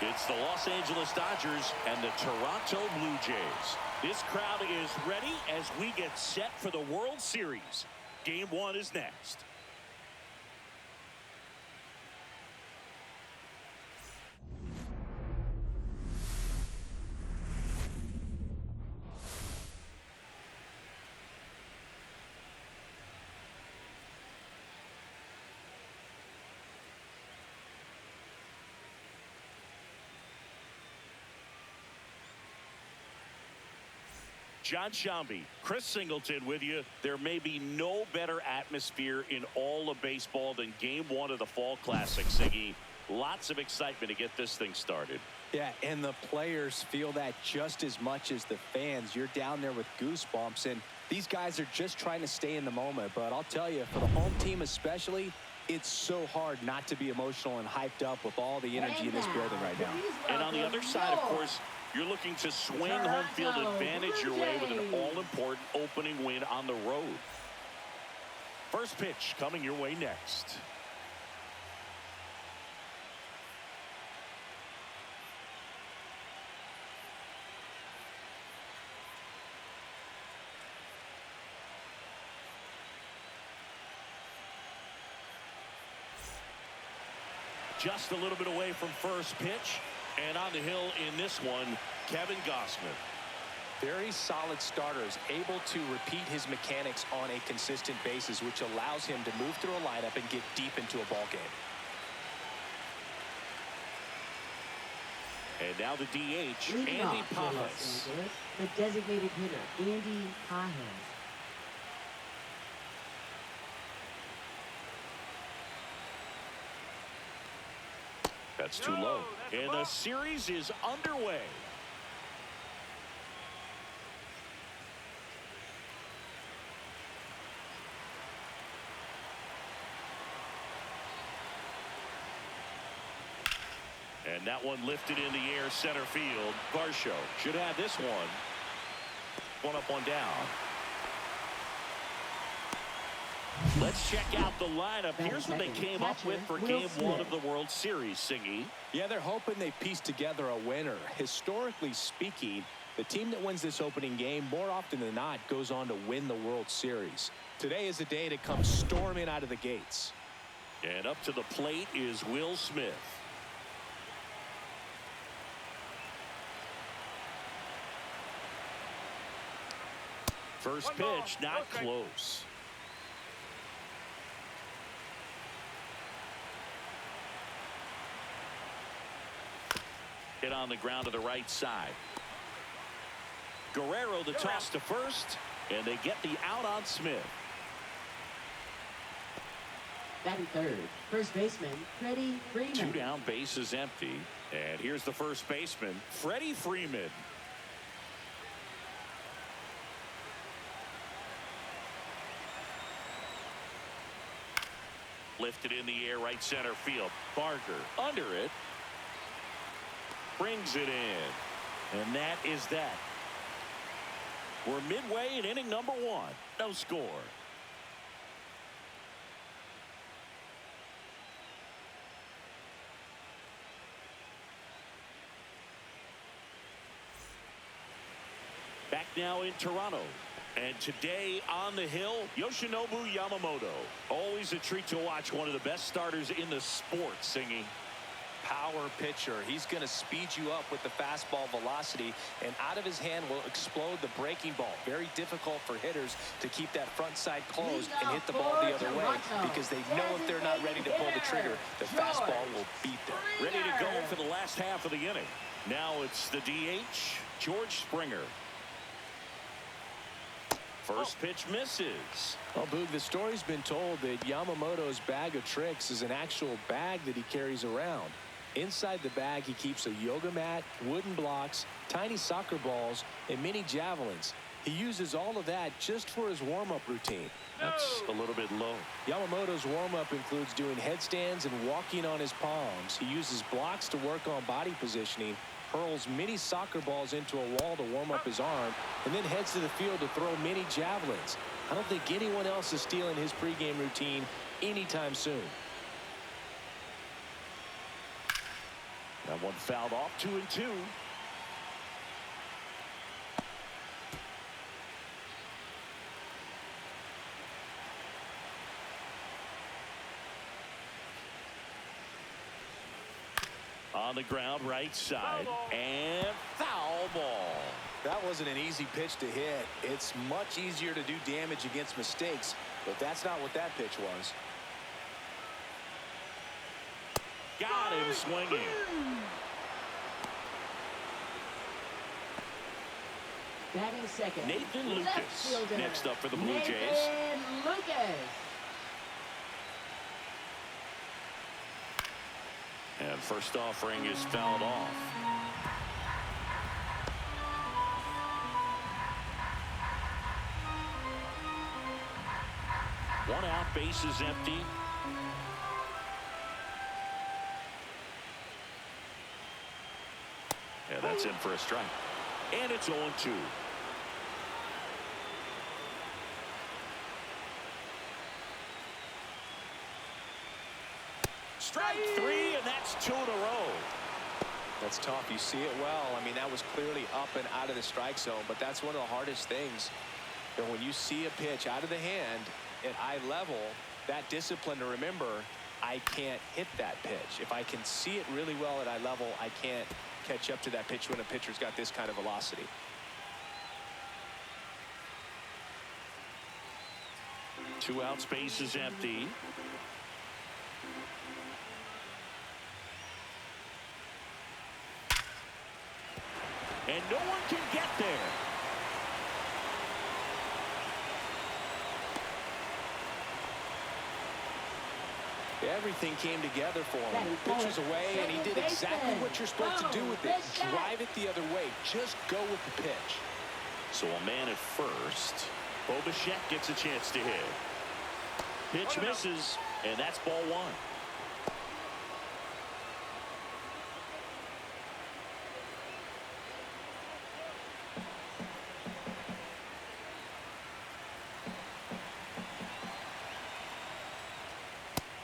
It's the Los Angeles Dodgers and the Toronto Blue Jays. This crowd is ready as we get set for the World Series. Game 1 is next. John Shambi, Chris Singleton with you. There may be no better atmosphere in all of baseball than Game 1 of the Fall Classic, Siggy. Lots of excitement to get this thing started. Yeah, and the players feel that just as much as the fans. You're down there with goosebumps, and these guys are just trying to stay in the moment. But I'll tell you, for the home team especially, it's so hard not to be emotional and hyped up with all the energy in this building right now. And on the other side, of course, you're looking to swing home field advantage your way with an all-important opening win on the road. First pitch coming your way next. Just a little bit away from first pitch. And on the hill in this one, Kevin Gausman. Very solid starters, able to repeat his mechanics on a consistent basis, which allows him to move through a lineup and get deep into a ball game. And now the DH, Andy Pajas. The designated hitter, Andy Pajas. That's too low. And the series is underway. And that one lifted in the air center field. Varsho should have this one. One up, one down. Let's check out the lineup. Here's what they came up with for Game 1 of the World Series, Singy. Yeah, they're hoping they piece together a winner. Historically speaking, the team that wins this opening game more often than not goes on to win the World Series. Today is a day to come storming out of the gates. And up to the plate is Will Smith. First pitch, not close. Hit on the ground to the right side. Guerrero the toss to first, and they get the out on Smith. Batting third, first baseman, Freddie Freeman. 2 down, bases empty. And here's the first baseman, Freddie Freeman. Lifted in the air, right center field. Barker under it. Brings it in. And that is that. We're midway in inning number 1. No score. Back now in Toronto. And today on the hill, Yoshinobu Yamamoto. Always a treat to watch one of the best starters in the sport, Singy. Power pitcher. He's going to speed you up with the fastball velocity, and out of his hand will explode the breaking ball. Very difficult for hitters to keep that front side closed and hit the ball the other way, because they know if they're not ready to pull the trigger, the fastball will beat them. Ready to go for the last half of the inning. Now it's the DH, George Springer. First pitch misses. Well, Boog, the story's been told that Yamamoto's bag of tricks is an actual bag that he carries around. Inside the bag, he keeps a yoga mat, wooden blocks, tiny soccer balls, and mini javelins. He uses all of that just for his warm-up routine. That's a little bit low. Yamamoto's warm-up includes doing headstands and walking on his palms. He uses blocks to work on body positioning, hurls mini soccer balls into a wall to warm up his arm, and then heads to the field to throw mini javelins. I don't think anyone else is stealing his pregame routine anytime soon. That one fouled off, 2-2. On the ground, right side, and foul ball. That wasn't an easy pitch to hit. It's much easier to do damage against mistakes, but that's not what that pitch was. Got him swinging. Batting second. Nathan left Lucas fielder. next up for the Blue Jays. Nathan Lucas. And first offering is fouled off. One out, base is empty. Yeah, that's in for a strike. And it's 0-2. Strike three, and that's 2 in a row. That's tough. You see it well. I mean, that was clearly up and out of the strike zone, but that's one of the hardest things. And when you see a pitch out of the hand at eye level, that discipline to remember, I can't hit that pitch. If I can see it really well at eye level, I can't catch up to that pitch when a pitcher's got this kind of velocity. Two out, space is empty. And no one can get there. Everything came together for him. Pitcher's away, and he did exactly what you're supposed to do with it. Drive it the other way. Just go with the pitch. So a man at first. Bichette gets a chance to hit. Pitch misses, and that's ball one.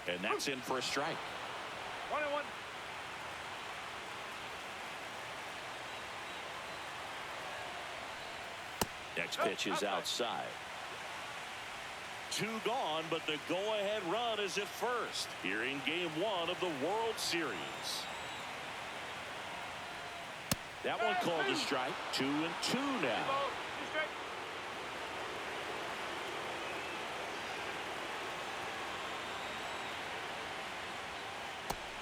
And that's in for a strike. 1-1. Next pitch is outside. Two gone, but the go-ahead run is at first here in Game 1 of the World Series. That one called a strike. 2-2 now.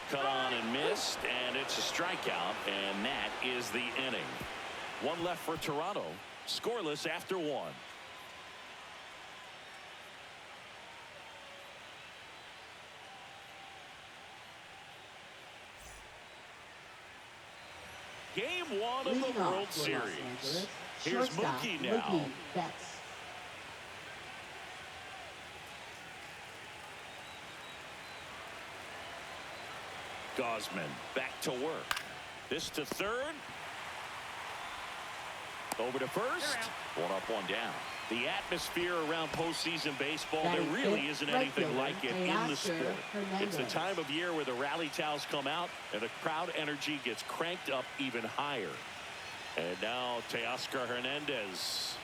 Cut on and missed, and it's a strikeout, and that is the inning. One left for Toronto. Scoreless after one. Game 1 of the World Series. Here's Mookie now. Gosman back to work. This to third. Over to first. One up, one down. The atmosphere around postseason baseball, there really isn't anything like it in the sport. It's the time of year where the rally towels come out and the crowd energy gets cranked up even higher. And now Teoscar Hernandez.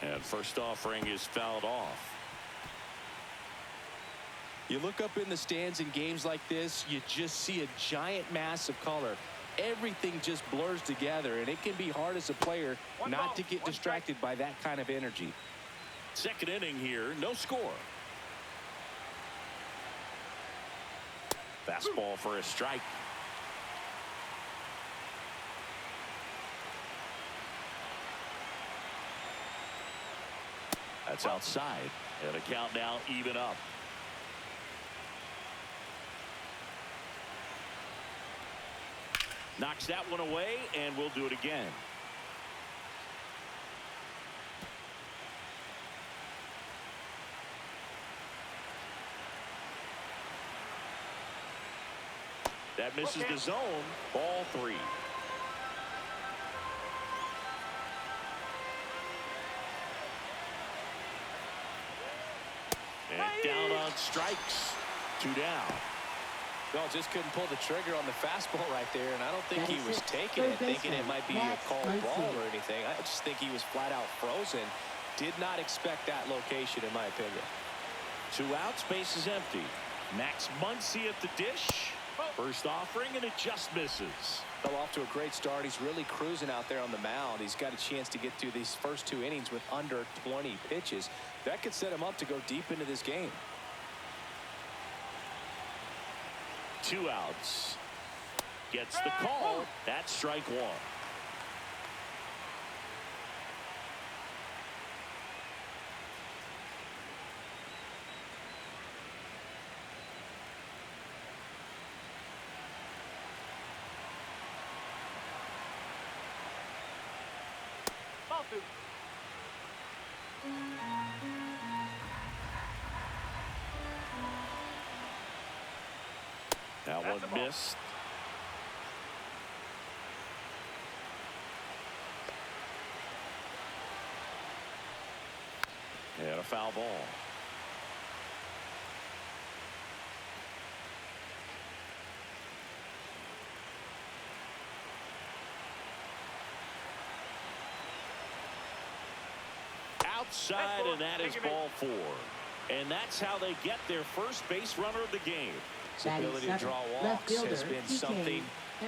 And first offering is fouled off. You look up in the stands in games like this, you just see a giant mass of color. Everything just blurs together, and it can be hard as a player not to get distracted by that kind of energy. Second inning here, no score. Fastball for a strike. That's outside, and a count now even up. Knocks that one away, and we'll do it again. That misses the zone. Ball three. And down on strikes. Two down. Well, just couldn't pull the trigger on the fastball right there, and I don't think he was taking it, thinking it might be a called ball or anything. I just think he was flat out frozen. Did not expect that location, in my opinion. 2 outs, base is empty. Max Muncy at the dish. First offering, and it just misses. Well, off to a great start. He's really cruising out there on the mound. He's got a chance to get through these first 2 innings with under 20 pitches. That could set him up to go deep into this game. 2 outs. Gets the call. That's strike 1. That one missed. And a foul ball. Outside, and that is ball 4. And that's how they get their first base runner of the game. His ability to draw walks has been something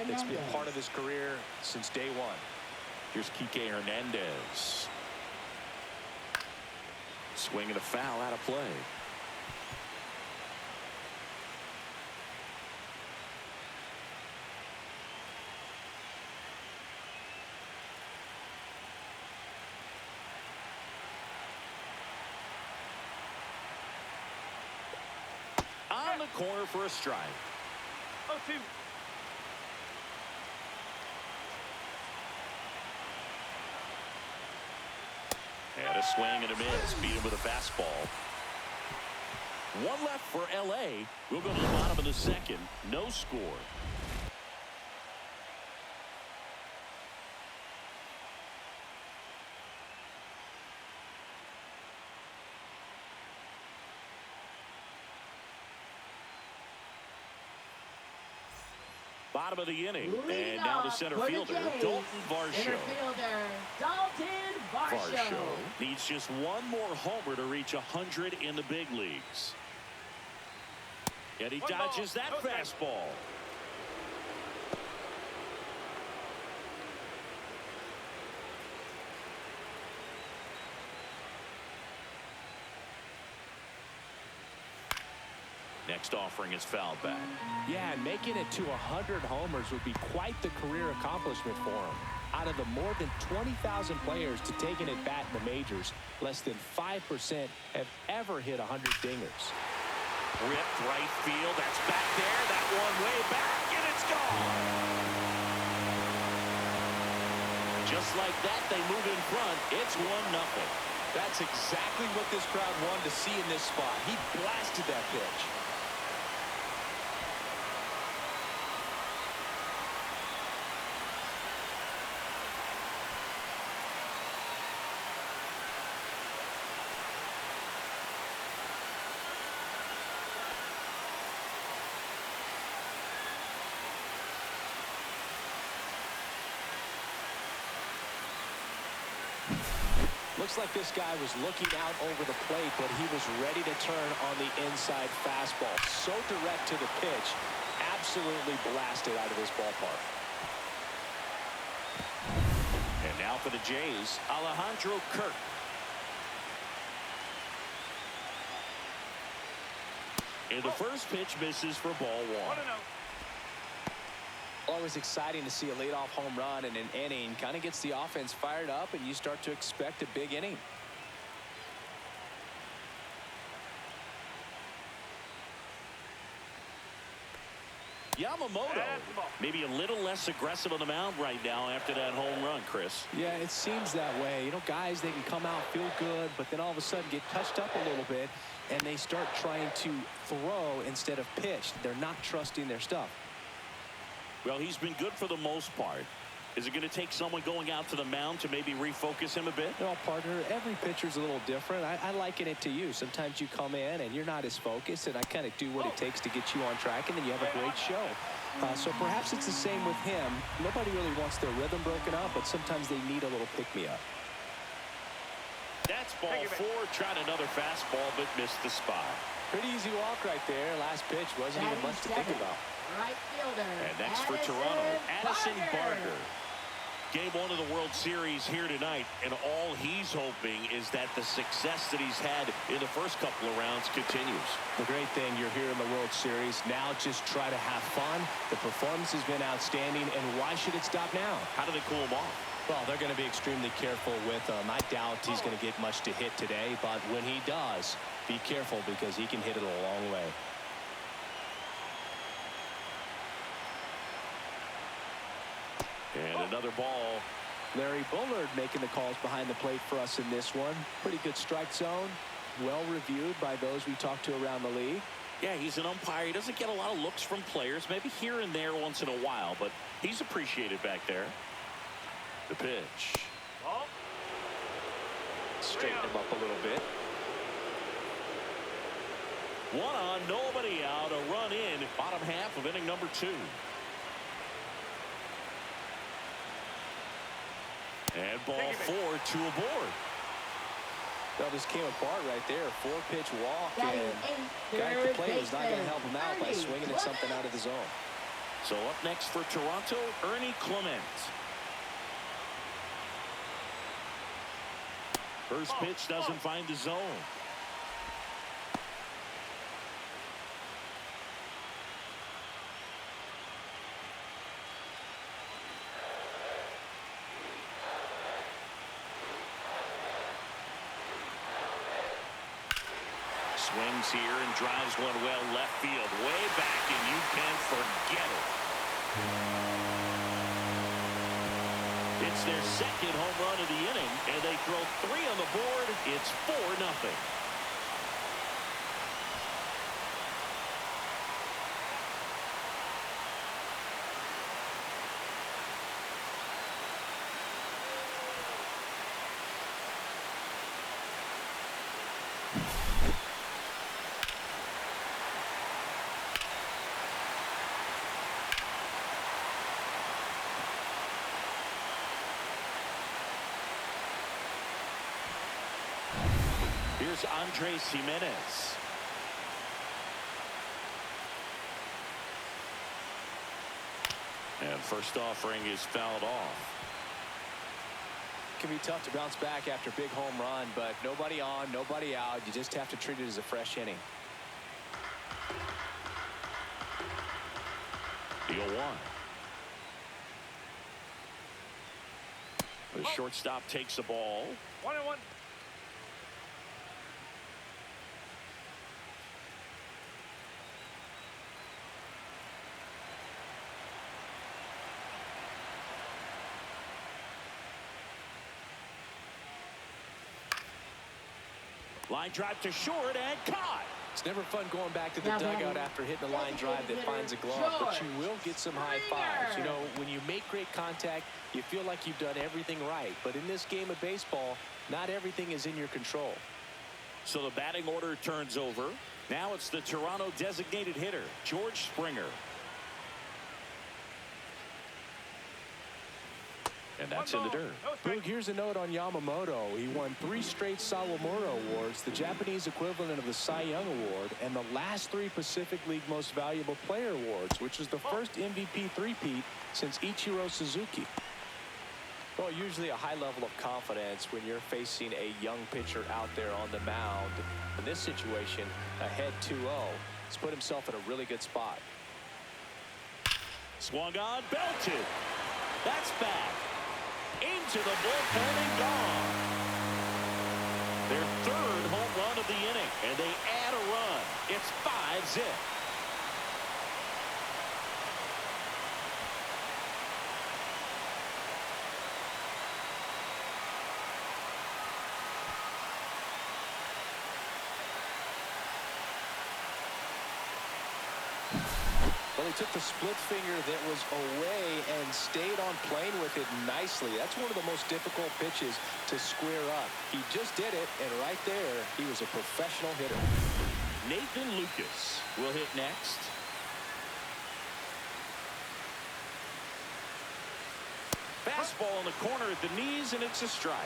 that's been part of his career since day 1. Here's Kike Hernandez. Swinging a foul out of play. On the corner for a strike. 0-2. And a swing and a miss. Beat him with a fastball. 1 left for LA. We'll go to the bottom of the 2nd. No score. Bottom of the inning. And now the center fielder, Dalton Varsho. Varsho needs just 1 more homer to reach 100 in the big leagues. And he dodges that fastball. Next offering is fouled back. Yeah, and making it to 100 homers would be quite the career accomplishment for him. Out of the more than 20,000 players to take an at-bat in the majors, less than 5% have ever hit 100 dingers. Ripped right field. That's back there. That one way back, and it's gone. Just like that, they move in front. It's 1-0. That's exactly what this crowd wanted to see in this spot. He blasted that pitch. Looks like this guy was looking out over the plate, but he was ready to turn on the inside fastball. So direct to the pitch. Absolutely blasted out of this ballpark. And now for the Jays, Alejandro Kirk. And the first pitch misses for ball 1. Always exciting to see a leadoff home run in an inning. Kind of gets the offense fired up, and you start to expect a big inning. Yamamoto maybe a little less aggressive on the mound right now after that home run, Chris. Yeah, it seems that way. You know, guys, they can come out, feel good, but then all of a sudden get touched up a little bit, and they start trying to throw instead of pitch. They're not trusting their stuff. Well, he's been good for the most part. Is it going to take someone going out to the mound to maybe refocus him a bit? Well, partner, every pitcher's a little different. I liken it to you. Sometimes you come in and you're not as focused, and I kind of do what it takes to get you on track, and then you have a great show. So perhaps it's the same with him. Nobody really wants their rhythm broken up, but sometimes they need a little pick-me-up. That's ball 4. Tried another fastball, but missed the spot. Pretty easy walk right there. Last pitch wasn't even much to think about. Right fielder. And next for Toronto, Addison Barger. Game 1 of the World Series here tonight, and all he's hoping is that the success that he's had in the first couple of rounds continues. The great thing, you're here in the World Series. Now just try to have fun. The performance has been outstanding, and why should it stop now? How do they cool him off? Well, they're going to be extremely careful with him. I doubt he's going to get much to hit today, but when he does, be careful because he can hit it a long way. And another ball. Larry Bullard making the calls behind the plate for us in this one. Pretty good strike zone. Well reviewed by those we talked to around the league. Yeah, he's an umpire. He doesn't get a lot of looks from players, maybe here and there once in a while, but he's appreciated back there. The pitch. Straighten him up a little bit. 1 on, nobody out. A run in, bottom half of inning number 2. And ball 4, 2 aboard. That just came apart right there. 4-pitch walk, and guy at the plate was not going to help him out by swinging at something out of the zone. So up next for Toronto, Ernie Clement. First pitch doesn't find the zone. Swings here and drives one well left field, way back, and you can forget it. It's their second home run of the inning, and they throw 3 on the board. It's 4-0. Here's Andres Jimenez. And first offering is fouled off. It can be tough to bounce back after a big home run, but nobody on, nobody out. You just have to treat it as a fresh inning. The 0-1. The shortstop takes the ball. 1-1. Line drive to short and caught. It's never fun going back to the dugout after hitting a line drive that finds a glove, but you will get some high fives. You know, when you make great contact, you feel like you've done everything right. But in this game of baseball, not everything is in your control. So the batting order turns over. Now it's the Toronto designated hitter, George Springer. And that's in the dirt. Boog, here's a note on Yamamoto. He won 3 straight Sawamura Awards, the Japanese equivalent of the Cy Young Award, and the last 3 Pacific League Most Valuable Player Awards, which is the first MVP three-peat since Ichiro Suzuki. Well, usually a high level of confidence when you're facing a young pitcher out there on the mound. In this situation, ahead 2-0. He's put himself in a really good spot. Swung on, belted. That's back. Into the bullpen and gone. Their 3rd home run of the inning, and they add a run. It's 5-zip. Well, he took the split finger that was away and stayed on playing with it nicely. That's one of the most difficult pitches to square up. He just did it, and right there, he was a professional hitter. Nathan Lucas will hit next. Fastball in the corner at the knees, and it's a strike.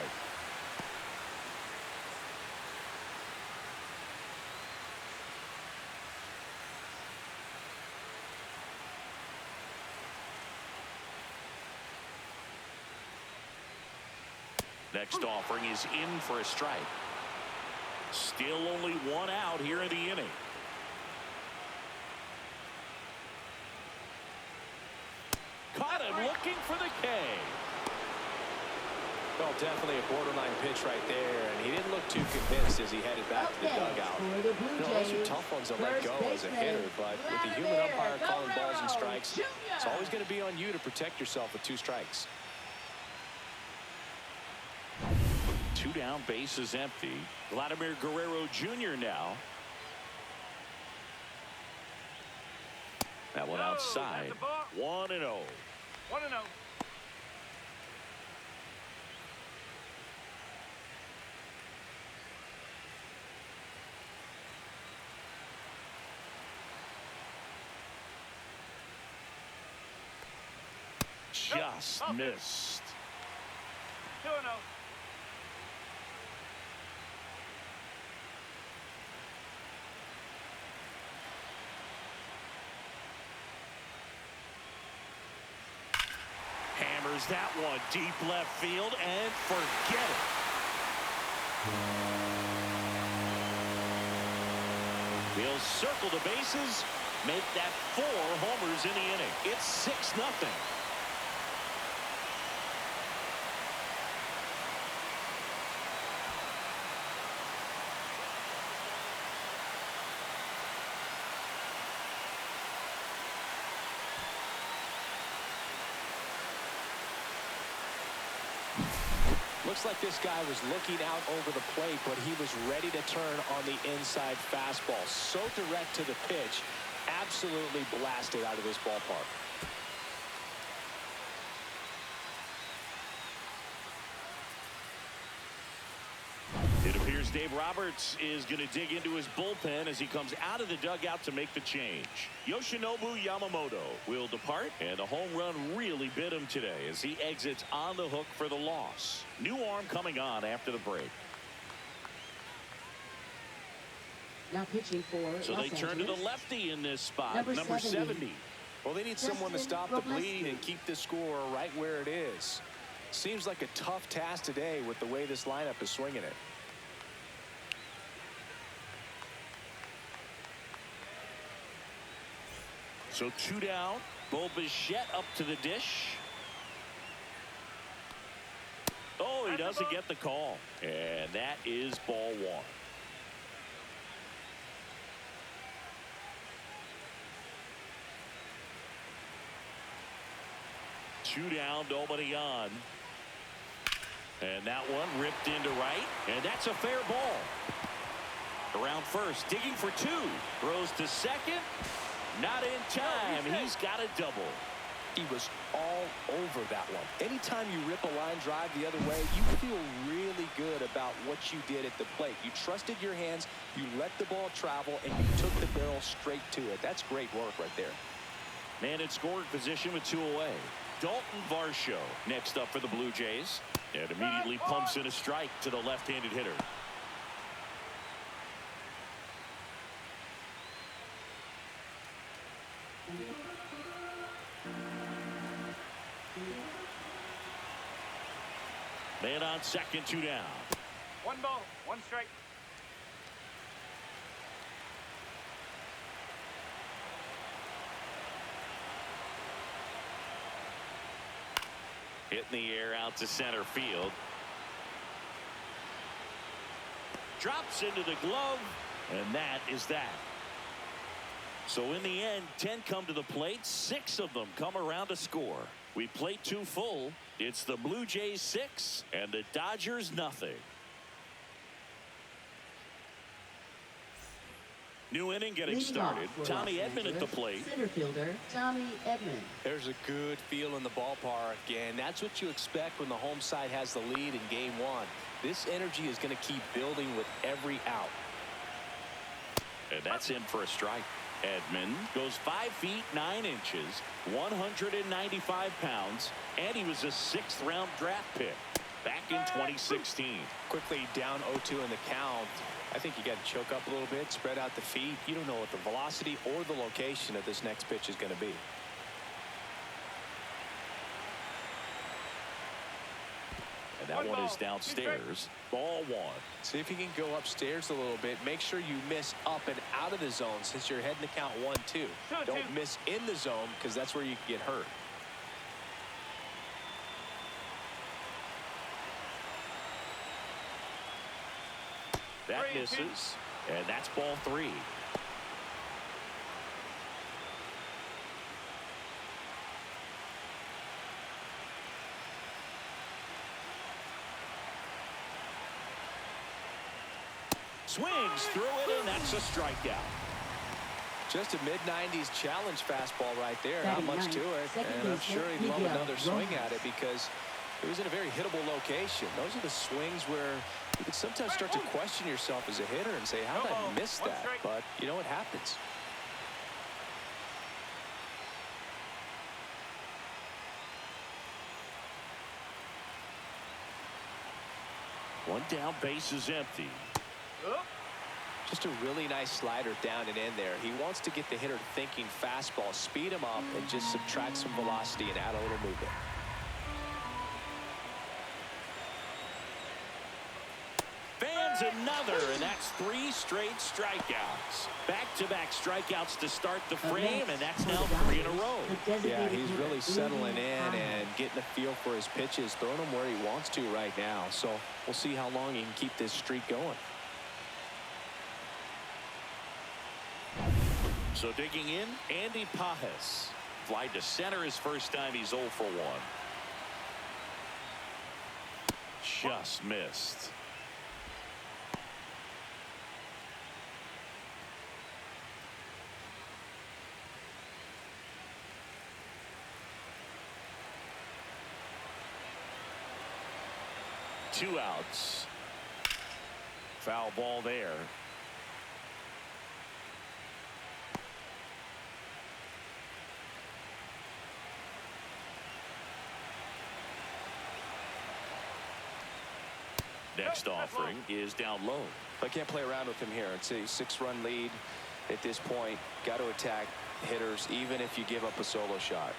Next offering is in for a strike. Still only one out here in the inning. Caught him looking for the K. Well, definitely a borderline pitch right there, and he didn't look too convinced as he headed back to the dugout. Those are tough ones to let go as a hitter, but with the human umpire calling balls and strikes, it's always going to be on you to protect yourself with 2 strikes. 2 down, base is empty. Vladimir Guerrero Jr. now. That one outside. 1-0. 1-0. Just missed. 2-0. Hammers that one deep left field and forget it. He'll circle the bases, make that 4 homers in the inning. It's 6-0. Looks like this guy was looking out over the plate, but he was ready to turn on the inside fastball. So direct to the pitch, absolutely blasted out of this ballpark. It appears Dave Roberts is going to dig into his bullpen as he comes out of the dugout to make the change. Yoshinobu Yamamoto will depart, and the home run really bit him today as he exits on the hook for the loss. New arm coming on after the break. Now pitching for So they turn to the lefty in this spot, number 70. Well, they need someone to stop the bleed and keep the score right where it is. Seems like a tough task today with the way this lineup is swinging it. So 2 down. Bo Bichette up to the dish. Oh, he doesn't get the call. And that is ball 1. Two down, nobody on. And that one ripped into right. And that's a fair ball. Around first, digging for 2. Throws to second. Not in time. He's got a double. He was all over that one. Anytime you rip a line drive the other way, you feel really good about what you did at the plate. You trusted your hands, you let the ball travel, and you took the barrel straight to it. That's great work right there. Man in scoring position with 2 away. Dalton Varsho next up for the Blue Jays. And immediately pumps in a strike to the left-handed hitter. Man on second, 2 down. 1 ball, 1 strike. Hit in the air out to center field. Drops into the glove, and that is that. So in the end, 10 come to the plate, 6 of them come around to score. We plate 2 full. It's the Blue Jays 6 and the Dodgers nothing. New inning getting Leading off started. for Tommy Los Edman at the Angeles, plate. Center fielder Tommy Edman. There's a good feel in the ballpark, and that's what you expect when the home side has the lead in game one. This energy is going to keep building with every out. And that's in for a strike. Edman goes 5 feet 9 inches, 195 pounds, and he was a 6th round draft pick back in 2016. Quickly down 0-2 in the count. I think you got to choke up a little bit, spread out the feet. You don't know what the velocity or the location of this next pitch is going to be. And that one is downstairs. Ball 1. See if you can go upstairs a little bit. Make sure you miss up and out of the zone since you're heading to count 1-2. Don't miss in the zone because that's where you can get hurt. That misses, and that's ball 3. Swings through it, and that's a strikeout. Just a mid-90s challenge fastball right there. Not much to it. And I'm sure he'd love another swing at it because it was in a very hittable location. Those are the swings where you can sometimes start to question yourself as a hitter and say, how did I miss that? But, you know, it happens. One down, base is empty. Just a really nice slider down and in there. He wants to get the hitter thinking fastball, speed him up, and just subtract some velocity and add a little movement. Fans another, and that's 3 straight strikeouts. Back-to-back strikeouts to start the frame, and that's now 3 in a row. Yeah, he's really settling in and getting a feel for his pitches, throwing them where he wants to right now. So we'll see how long he can keep this streak going. So digging in, Andy Pajes. Fly to center his first time. He's 0 for 1. Just missed. Two outs. Foul ball there. Next offering is down low. I can't play around with him here. It's a 6-run lead at this point. Got to attack hitters even if you give up a solo shot.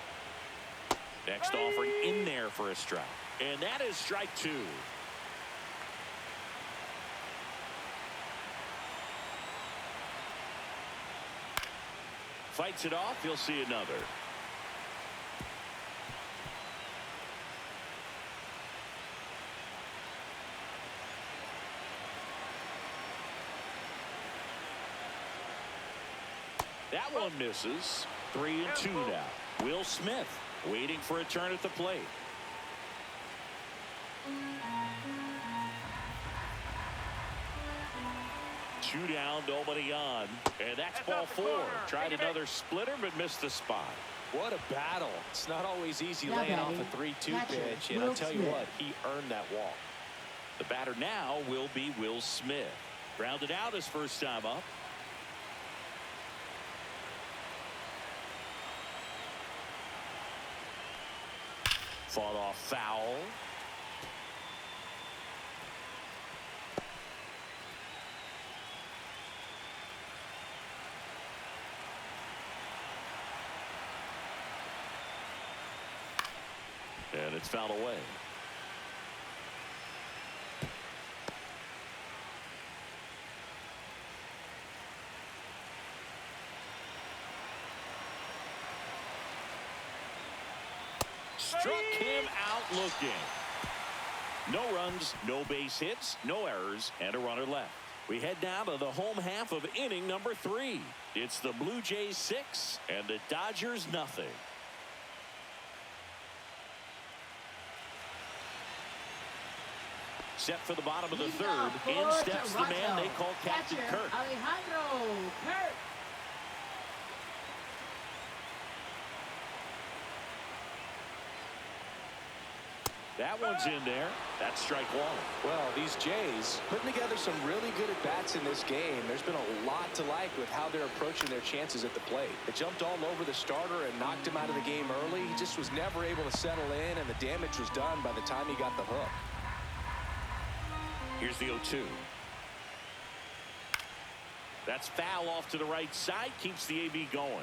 Next offering in there for a strike. And that is strike 2. Fights it off. He'll see another. That one misses. 3-2 now. Will Smith waiting for a turn at the plate. Two down, nobody on. And that's ball 4. Tried another splitter, but missed the spot. What a battle. It's not always easy laying off a 3-2 pitch. And I'll tell you what, he earned that walk. The batter now will be Will Smith. Grounded out his first time up. Fought off foul. And it's fouled away. Struck him out looking. No runs, no base hits, no errors, and a runner left. We head now to the home half of inning number 3. It's the Blue Jays 6 and the Dodgers nothing. Set for the bottom of the Leading third. off In for steps the man Toronto. they call Captain Catcher, Kirk. Alejandro Kirk. That one's in there. That's strike one. Well, these Jays putting together some really good at-bats in this game. There's been a lot to like with how they're approaching their chances at the plate. They jumped all over the starter and knocked him out of the game early. He just was never able to settle in, and the damage was done by the time he got the hook. Here's the 0-2. That's foul off to the right side. Keeps the AB going.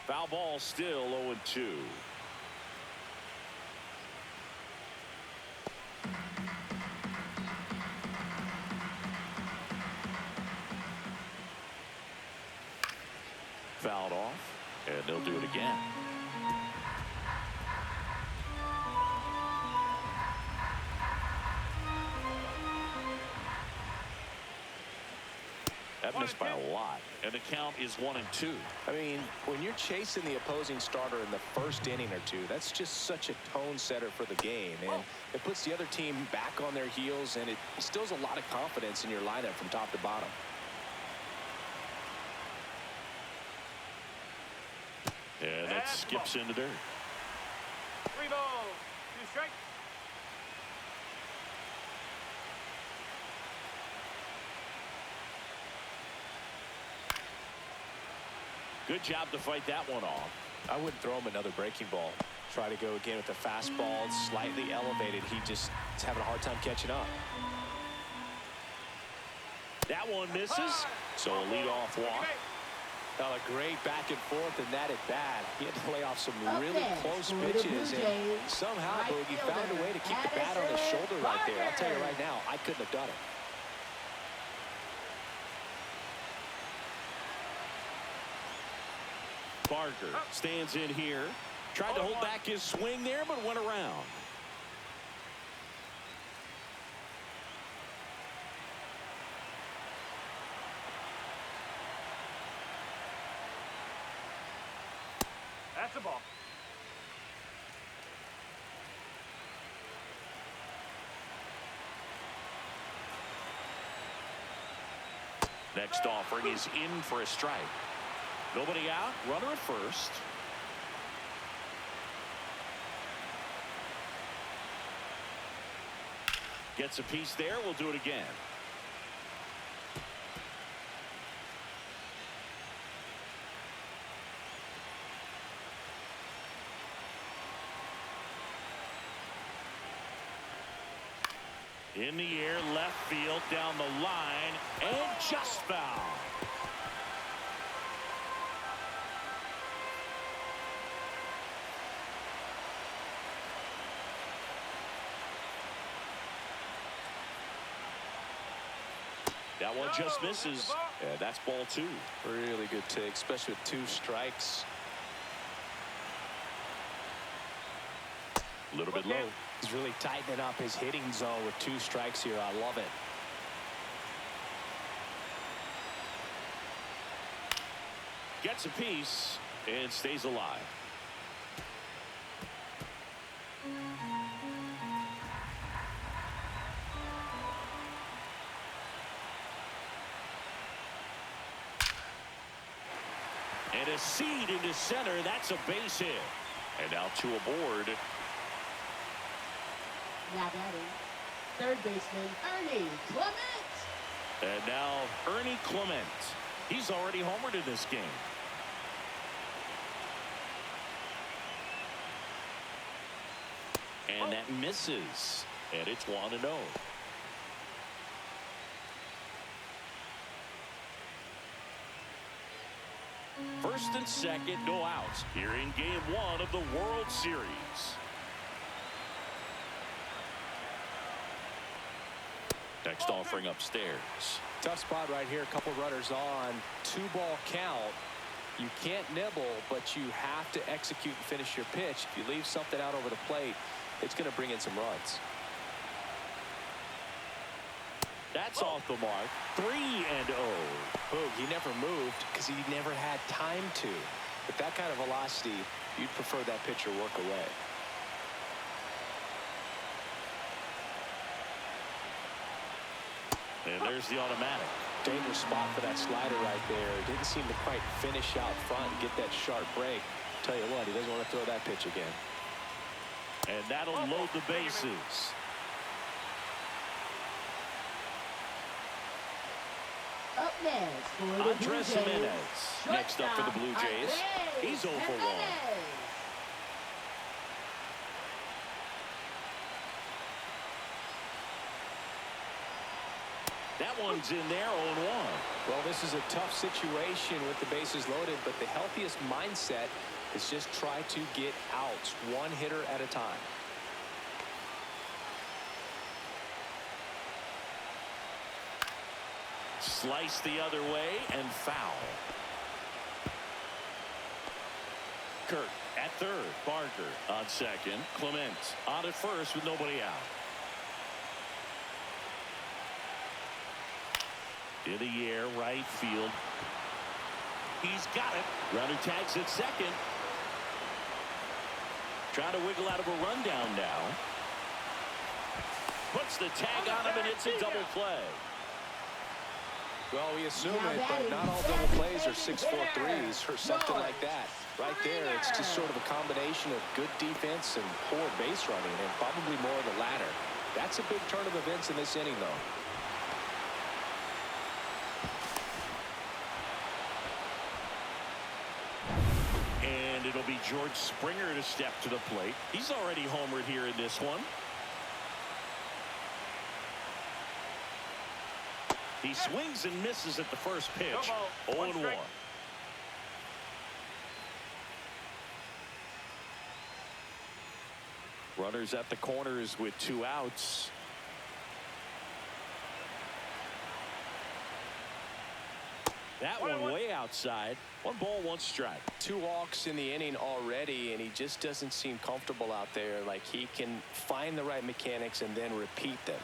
Foul ball, still 0-2. Fouled off, and they'll do it again. That missed by a lot, and the count is 1-2. I mean, when you're chasing the opposing starter in the first inning or two, that's just such a tone setter for the game, and it puts the other team back on their heels, and it instills a lot of confidence in your lineup from top to bottom. And that skips into dirt. 3 balls, 2 strikes. Good job to fight that one off. I wouldn't throw him another breaking ball. Try to go again with the fastball. It's slightly elevated. He just is having a hard time catching up. That one misses, so a leadoff walk. Well, a great back and forth, and that at bat. He had to play off some Up really next close for the pitches, Blue and Jays, somehow right Boogie found a way to keep the bat on his Addison shoulder right there. I'll tell you Barker. right now, I couldn't have done it. Barker stands in here. Tried to hold back his swing there, but went around. That's a ball. Next offering is in for a strike. Nobody out. Runner at first. Gets a piece there. We'll do it again. In the air, left field, down the line, and just foul. That one just misses. And that's ball 2. Really good take, especially with 2 strikes. A little bit low. He's really tightening up his hitting zone with 2 strikes here. I love it. Gets a piece and stays alive. And a seed into center. That's a base hit. And now 2 aboard. Now batting, third baseman Ernie Clement. And now Ernie Clement. He's already homered in this game. And that misses. And it's 1-0. First and second, no outs here in game 1 of the World Series. Next offering upstairs. Tough spot right here. A couple runners on. 2-ball count. You can't nibble, but you have to execute and finish your pitch. If you leave something out over the plate, it's going to bring in some runs. That's off the mark. 3-0. He never moved because he never had time to. With that kind of velocity, you'd prefer that pitcher work away. And there's the automatic. Dangerous spot for that slider right there. Didn't seem to quite finish out front and get that sharp break. Tell you what, he doesn't want to throw that pitch again. And that'll load the bases. Up next for the Blue Andres Jays, Jimenez next up for the Blue Jays. Andres He's 0 for 1. Jimenez. That one's in there, 0-1. Well, this is a tough situation with the bases loaded, but the healthiest mindset is just try to get outs, one hitter at a time. Slice the other way and foul. Kurt at third. Barker on second. Clement on at first with nobody out. In the air, right field. He's got it. Runner tags at second. Trying to wiggle out of a rundown now. Puts the tag on him and it's a double play. Well, we assume it, but not all double plays are 6-4 threes or something like that. Right there, it's just sort of a combination of good defense and poor base running, and probably more of the latter. That's a big turn of events in this inning, though. And it'll be George Springer to step to the plate. He's already homered here in this one. He swings and misses at the first pitch. 0-1. Runners at the corners with 2 outs. That one way outside. 1 ball, 1 strike. 2 walks in the inning already, and he just doesn't seem comfortable out there. Like he can find the right mechanics and then repeat them.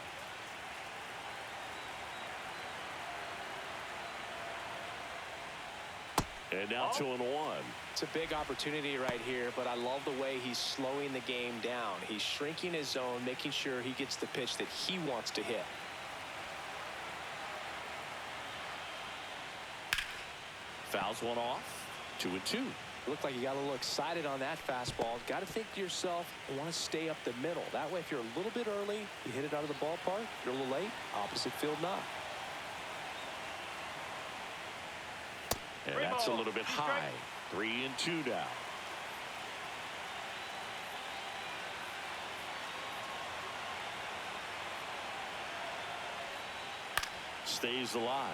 And now 2-1. It's a big opportunity right here, but I love the way he's slowing the game down. He's shrinking his zone, making sure he gets the pitch that he wants to hit. Fouls one off. 2-2. Looked like you got a little excited on that fastball. Got to think to yourself, I want to stay up the middle. That way, if you're a little bit early, you hit it out of the ballpark. If you're a little late, opposite field knock. And that's a little bit high. 3-2 now. Stays alive.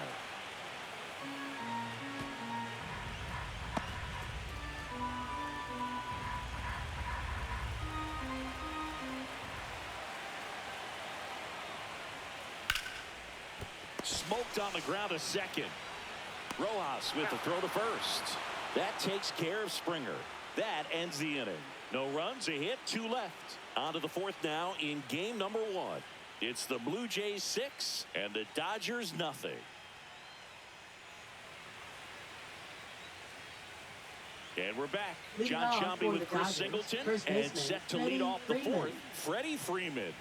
Smoked on the ground a second. Rojas with the throw to first. That takes care of Springer. That ends the inning. No runs, a hit, 2 left. On to the 4th now in game number 1. It's the Blue Jays 6 and the Dodgers nothing. And we're back. Leading John off Sciambi for with the Chris Dodgers, Singleton first and baseman, set to lead Freddie off the Freeman. 4th. Freddie Freeman.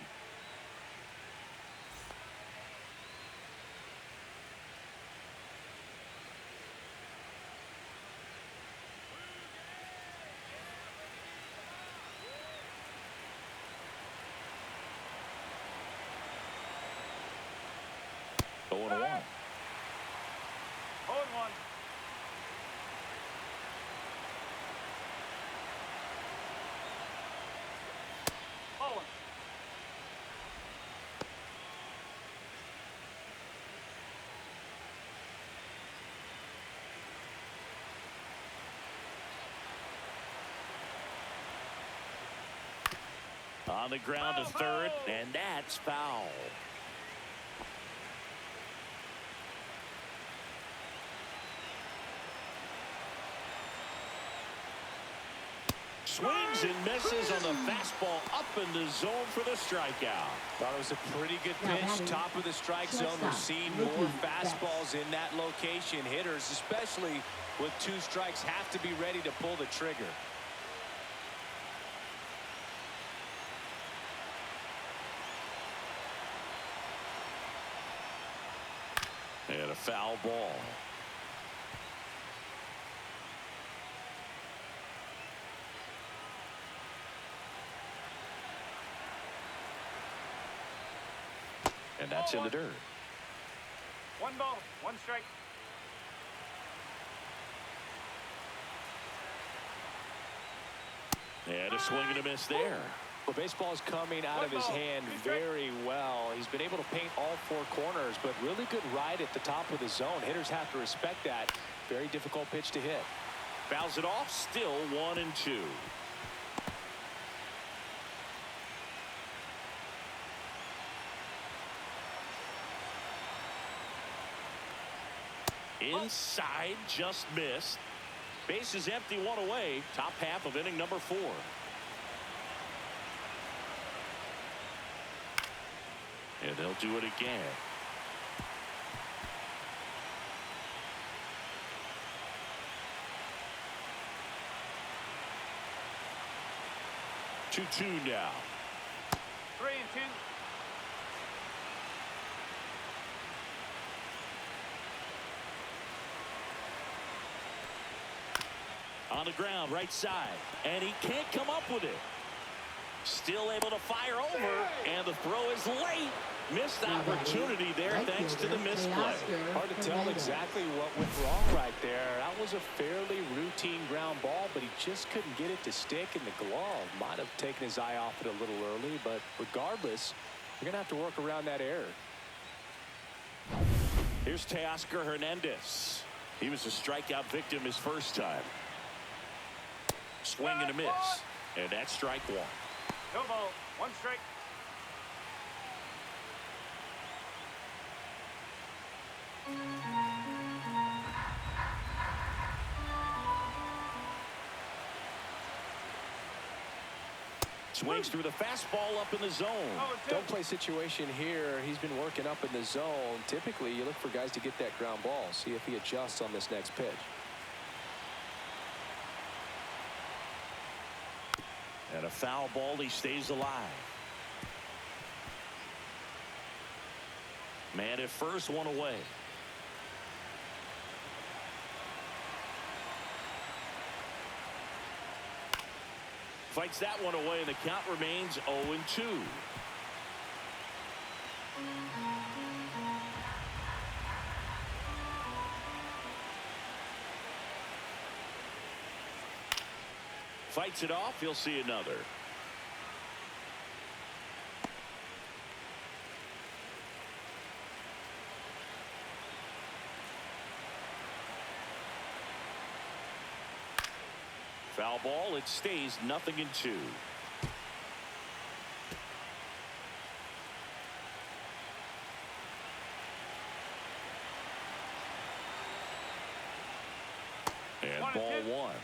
Oh, and 1. 0-1. Bowling. On the ground to third, and that's foul. Swings and misses on the fastball up in the zone for the strikeout. Thought it was a pretty good pitch, top of the strike zone. We're seeing more fastballs in that location. Hitters, especially with 2 strikes, have to be ready to pull the trigger. And a foul ball. And that's in the dirt. 1 ball, 1 strike. And a swing and a miss there. Well, baseball is coming out of his hand very well. He's been able to paint all 4 corners, but really good ride at the top of the zone. Hitters have to respect that. Very difficult pitch to hit. Fouls it off, still 1-2. Inside, just missed. Base is empty, 1 away. Top half of inning number 4. And they'll do it again. Two now. 3-2. On the ground, right side. And he can't come up with it. Still able to fire over. And the throw is late. Missed opportunity there thanks to the misplay. Hard to tell exactly what went wrong right there. That was a fairly routine ground ball, but he just couldn't get it to stick in the glove. Might have taken his eye off it a little early, but regardless, you're going to have to work around that error. Here's Teoscar Hernandez. He was a strikeout victim his first time. Swing and a miss. And that's strike 1. 2 ball, 1 strike. Swings through the fastball up in the zone. Don't play situation here. He's been working up in the zone. Typically, you look for guys to get that ground ball. See if he adjusts on this next pitch. And a foul ball, he stays alive. Man at first, 1 away. Fights that one away, and the count remains 0-2. Fights it off, he'll see another. Foul ball, it stays 0-2. And ball 1.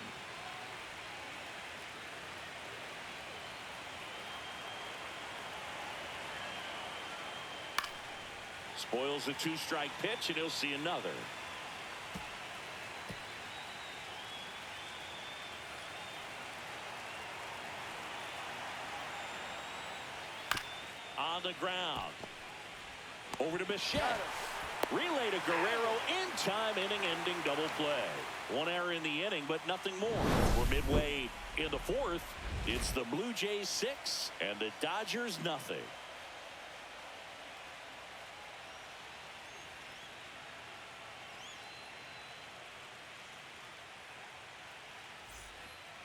Spoils the 2-strike pitch, and he'll see another. On the ground. Over to Bichette. Relay to Guerrero in time, inning-ending double play. 1 error in the inning, but nothing more. We're midway in the 4th. It's the Blue Jays 6 and the Dodgers nothing.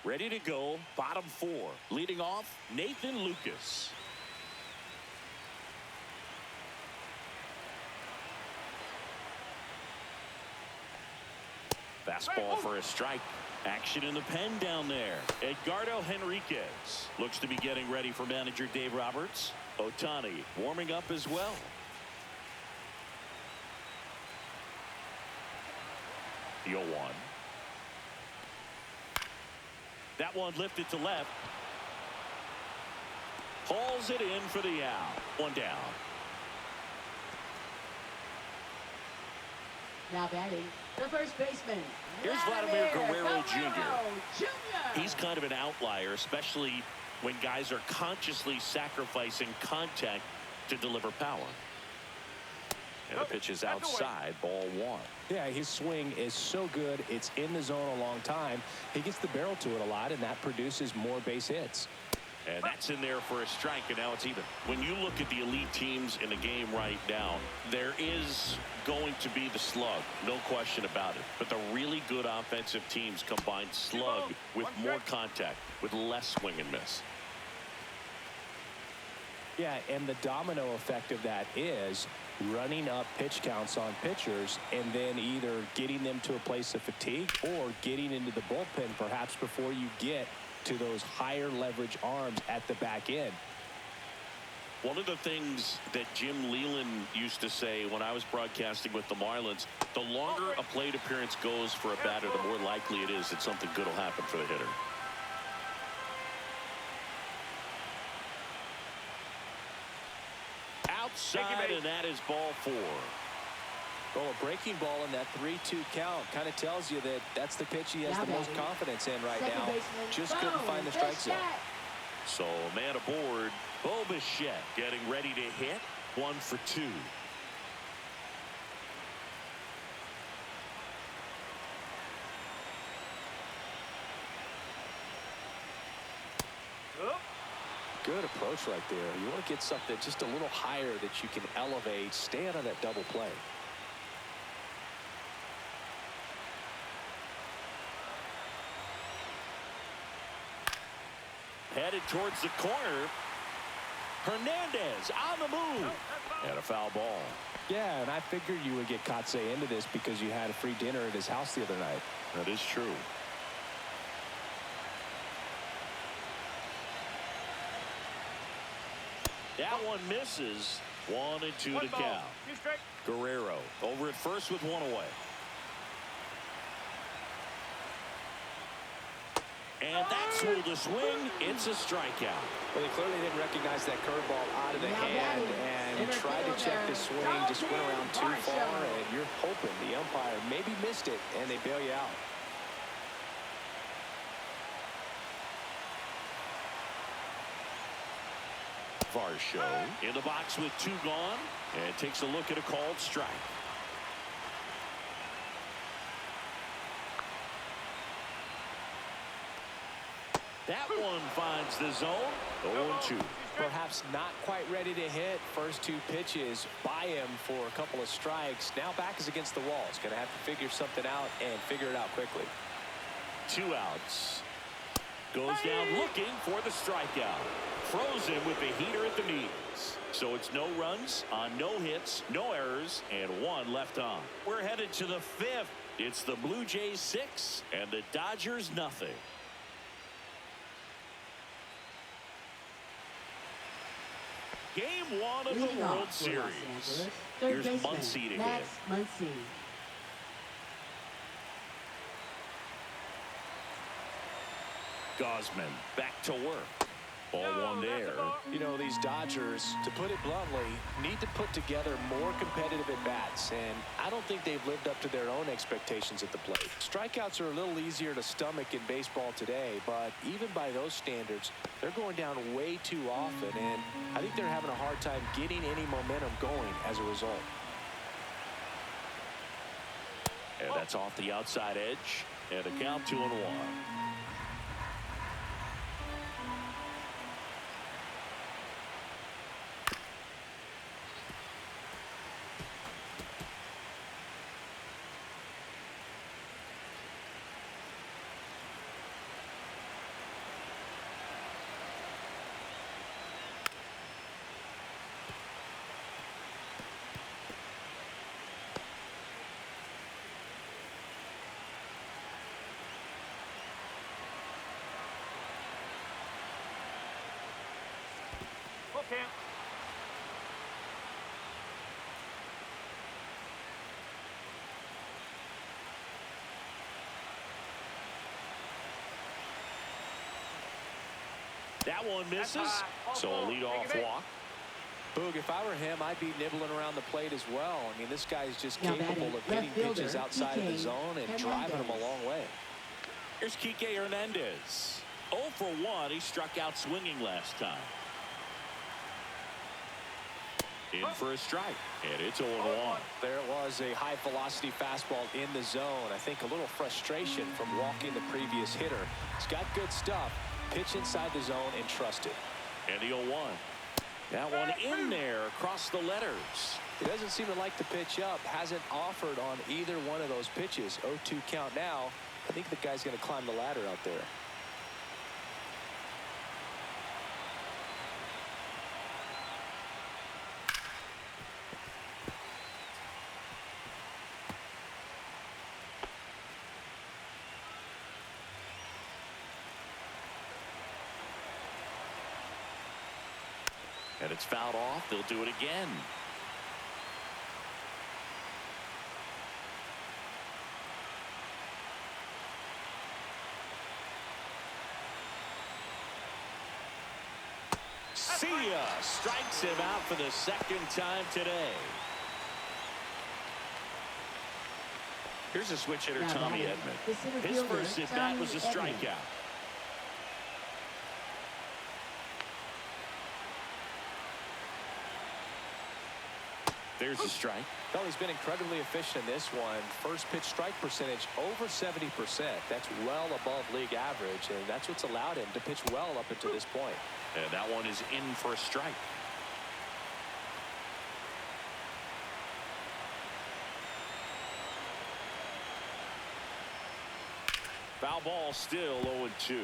Ready to go, bottom 4. Leading off, Nathan Lucas. Fastball for a strike. Action in the pen down there. Edgardo Henriquez looks to be getting ready for manager Dave Roberts. Ohtani warming up as well. The 0-1. That one lifted to left. Hauls it in for the out. One down. Now batting, the first baseman. Here's Vladimir Guerrero Jr. Jr. He's kind of an outlier, especially when guys are consciously sacrificing contact to deliver power. And the pitch is outside, ball one. Yeah, his swing is so good. It's in the zone a long time. He gets the barrel to it a lot, and that produces more base hits. And that's in there for a strike, and now it's even. When you look at the elite teams in the game right now, there is going to be the slug, no question about it. But the really good offensive teams combine slug with more contact, with less swing and miss. Yeah, and the domino effect of that is running up pitch counts on pitchers and then either getting them to a place of fatigue or getting into the bullpen perhaps before you get to those higher leverage arms at the back end. One of the things that Jim Leland used to say when I was broadcasting with the Marlins, the longer a plate appearance goes for a batter, the more likely it is that something good will happen for the hitter. Outside, and that is ball four. Well, a breaking ball in that 3-2 count kind of tells you that that's the pitch he has the most confidence in right now. Just couldn't find the strike zone. So, man aboard. Bo Bichette getting ready to hit. 1 for 2. Good approach right there. You want to get something just a little higher that you can elevate. Stay out of that double play. Headed towards the corner. Hernandez on the move. And a foul ball. Yeah, and I figured you would get Kotze into this because you had a free dinner at his house the other night. That is true. That one misses. 1 and 2 to count. Guerrero over at first with one away. And that's through the swing. It's a strikeout. Well, he clearly didn't recognize that curveball out of the hand and tried to check the swing. Just went around too far, and you're hoping the umpire maybe missed it, and they bail you out. Varsho in the box with 2 gone and takes a look at a called strike. That one finds the zone. 0-2. Perhaps not quite ready to hit. First 2 pitches by him for a couple of strikes. Now back is against the wall. He's going to have to figure something out and figure it out quickly. 2 outs. Goes down looking for the strikeout. Frozen with the heater at the knees. So it's no runs on no hits, no errors, and 1 left on. We're headed to the 5th. It's the Blue Jays 6 and the Dodgers nothing. Game 1 of the World Series. Here's Muncy to hit. Gosman back to work. Ball 1 there. You know, these Dodgers, to put it bluntly, need to put together more competitive at-bats, and I don't think they've lived up to their own expectations at the plate. Strikeouts are a little easier to stomach in baseball today, but even by those standards, they're going down way too often, and I think they're having a hard time getting any momentum going as a result. And that's off the outside edge, and a count 2-1. That one misses. So a leadoff walk. Boog, if I were him, I'd be nibbling around the plate as well. I mean, this guy's just Now capable batting, of hitting left fielder, pitches outside of the Kike zone and driving them a long way. Here's Kike Hernandez. 0 for 1. He struck out swinging last time. In for a strike, and it's 0-1. There was a high velocity fastball in the zone. I think a little frustration from walking the previous hitter. He's got good stuff. Pitch inside the zone and trust it. And the 0-1. That one in there across the letters. He doesn't seem to like the pitch up. Hasn't offered on either one of those pitches. 0-2 count now. I think the guy's going to climb the ladder out there. And it's fouled off. They'll do it again. See ya. Strikes him out for the second time today. Here's a switch hitter, Tommy Edman. His first at bat was a strikeout. There's a strike. Well, he's been incredibly efficient in this one. First pitch strike percentage over 70%. That's well above league average, and that's what's allowed him to pitch well up until this point. And that one is in for a strike. Foul ball, still 0-2.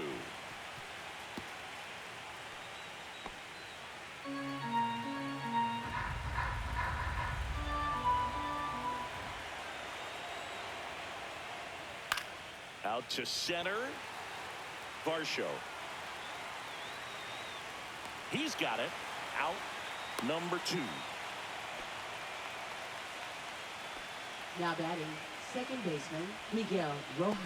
Out to center. Varsho. He's got it. Out number 2. Now batting, second baseman, Miguel Rojas.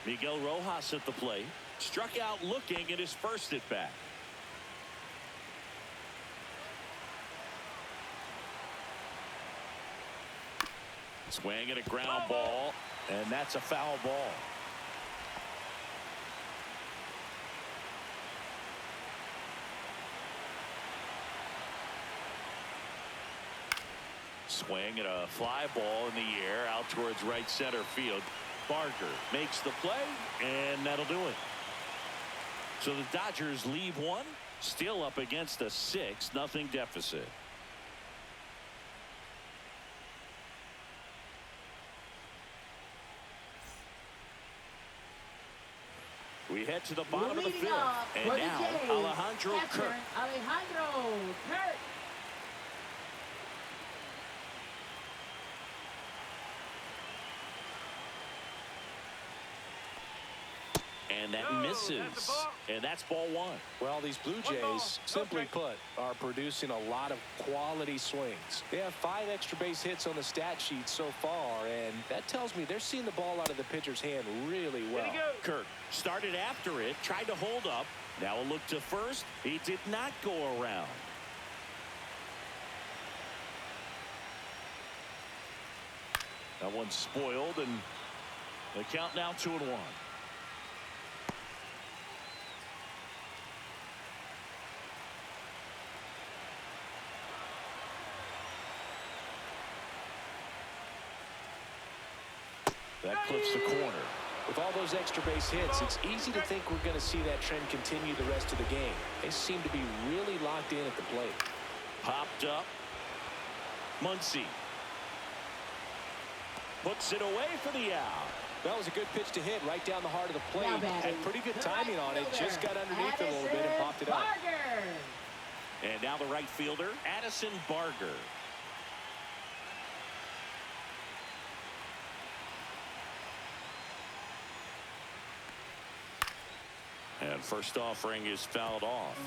Miguel Rojas at the plate. Struck out looking at his first at bat. Swing and a ground ball, and that's a foul ball. Swing and a fly ball in the air out towards right center field. Barger makes the play, and that'll do it. So the Dodgers leave one, still up against a 6-0 deficit. We head to the bottom of the 5th, and now Alejandro Kirk. Alejandro Kirk. And that misses. And that's ball 1. Well, these Blue Jays, simply put, are producing a lot of quality swings. They have 5 extra base hits on the stat sheet so far, and that tells me they're seeing the ball out of the pitcher's hand really well. Kirk started after it, tried to hold up. Now a look to first. He did not go around. That one's spoiled, and the count now 2-1. That clips the corner. With all those extra base hits, it's easy to think we're going to see that trend continue the rest of the game. They seem to be really locked in at the plate. Popped up. Muncy puts it away for the out. That was a good pitch to hit right down the heart of the plate. Had pretty good timing on it. Just got underneath it a little bit and popped it up. And now the right fielder, Addison Barger. And first offering is fouled off.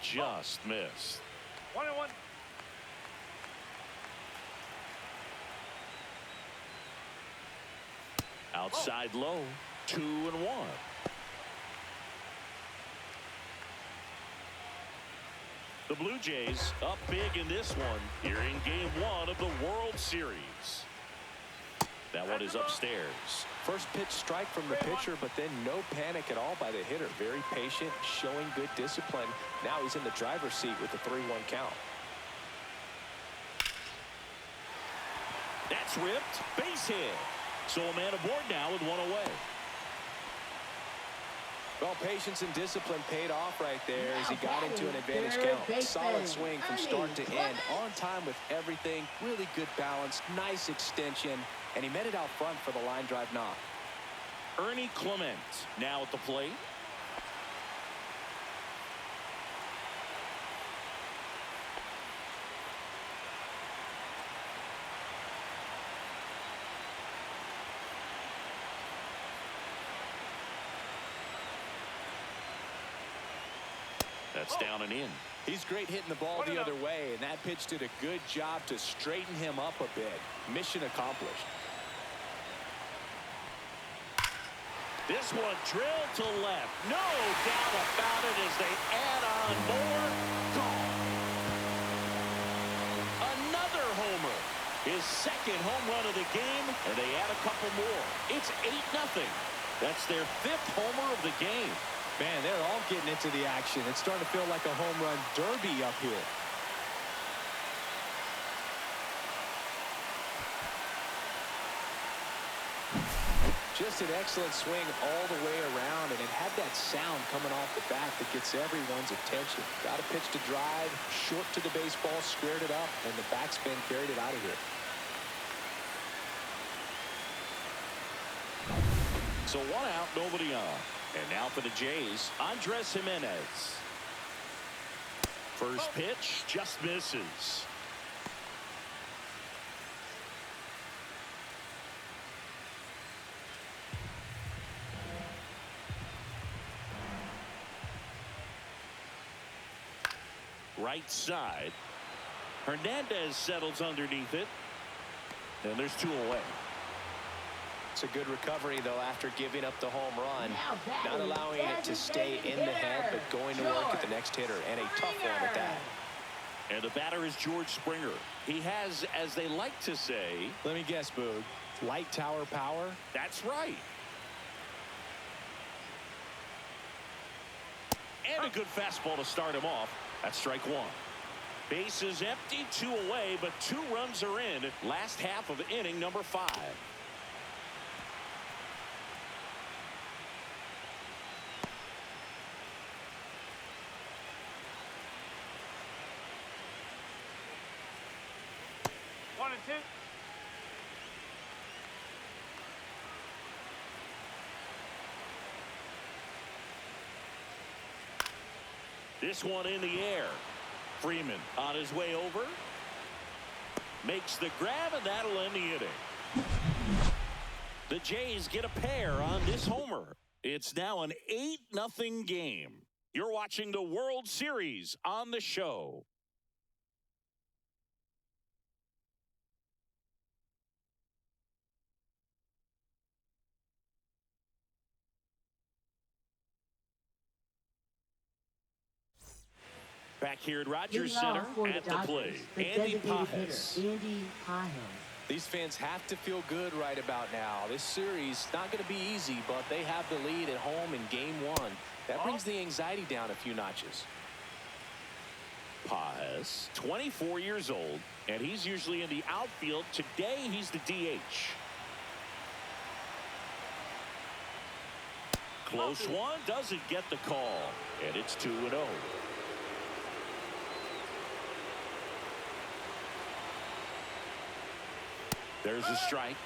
Just missed. 1-1. Outside low, 2-1. The Blue Jays up big in this one here in Game 1 of the World Series. That one is upstairs. First pitch strike from the pitcher, but then no panic at all by the hitter. Very patient, showing good discipline. Now he's in the driver's seat with the 3-1 count. That's ripped. Base hit. So a man aboard now with one away. Well, patience and discipline paid off right there as he got into an advantage count. Solid swing from start to end. On time with everything. Really good balance. Nice extension. And he met it out front for the line drive knock. Ernie Clement now at the plate. That's down and in. He's great hitting the ball the other way, and that pitch did a good job to straighten him up a bit. Mission accomplished. This one drilled to left. No doubt about it as they add on more. Gone. Another homer. His second home run of the game, and they add a couple more. It's 8-0. That's their 5th homer of the game. Man, they're all getting into the action. It's starting to feel like a home run derby up here. Just an excellent swing all the way around, and it had that sound coming off the bat that gets everyone's attention. Got a pitch to drive, short to the baseball, squared it up, and the backspin carried it out of here. So 1 out, nobody on. And now for the Jays, Andres Jimenez. First pitch just misses. Right side. Hernandez settles underneath it. And there's 2 away. It's a good recovery, though, after giving up the home run. Not allowing it to stay in the head, but going to work at the next hitter. And a tough one at that. And the batter is George Springer. He has, as they like to say... Let me guess, Boog. Light tower power? That's right. And a good fastball to start him off. That's strike 1. Base is empty, 2 away, but 2 runs are in. Last half of inning number 5. One and two. This one in the air. Freeman on his way over. Makes the grab, and that'll end the inning. The Jays get a pair on this homer. It's now an 8-0 game. You're watching the World Series on the show. Back here at Rogers Center at the plate, Andy Pajes. These fans have to feel good right about now. This series not going to be easy, but they have the lead at home in Game 1. That brings the anxiety down a few notches. Pajes, 24 years old, and he's usually in the outfield. Today, he's the DH. Close one, doesn't get the call, and it's 2-0. There's a strike.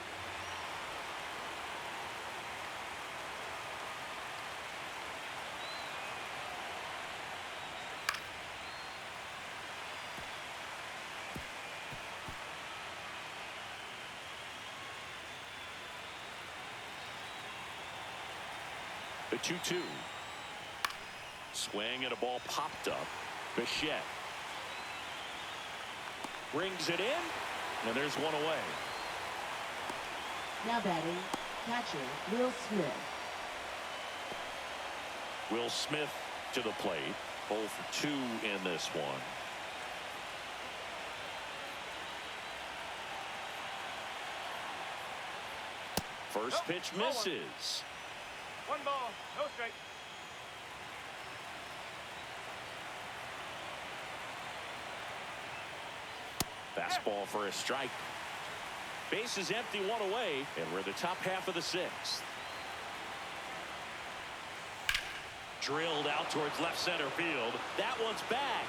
The 2-2. Swing and a ball popped up. Bichette brings it in, and there's one away. Now batting, Catcher, Will Smith. Will Smith to the plate. 0 for 2 in this one. First pitch misses. One ball, no strike. Fastball for a strike. Base is empty, 1 away, and we're in the top half of the 6th. Drilled out towards left center field. That one's back.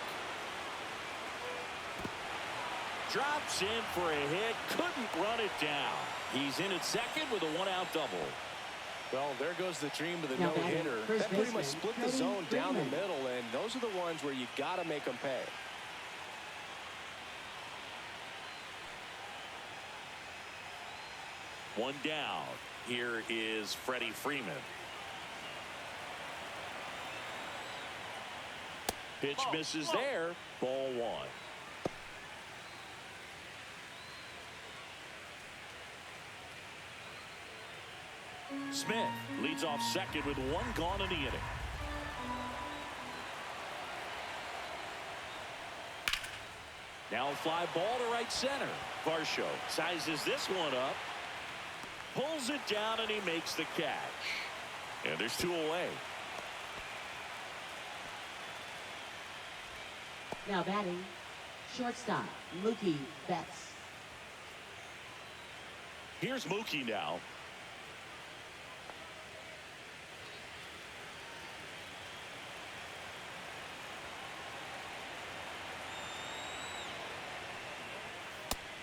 Drops in for a hit. Couldn't run it down. He's in at second with a 1-out double. Well, there goes the dream of the Now no-hitter. batting, That pretty much first split the baseman, zone down the Freeman. middle, and those are the ones where you got to make them pay. One down. Here is Freddie Freeman. Pitch misses there. Ball 1. Smith leads off second with 1 gone in the inning. Now a fly ball to right center. Varsho sizes this one up. Pulls it down and he makes the catch. And there's 2 away. Now batting, shortstop, Mookie Betts. Here's Mookie now.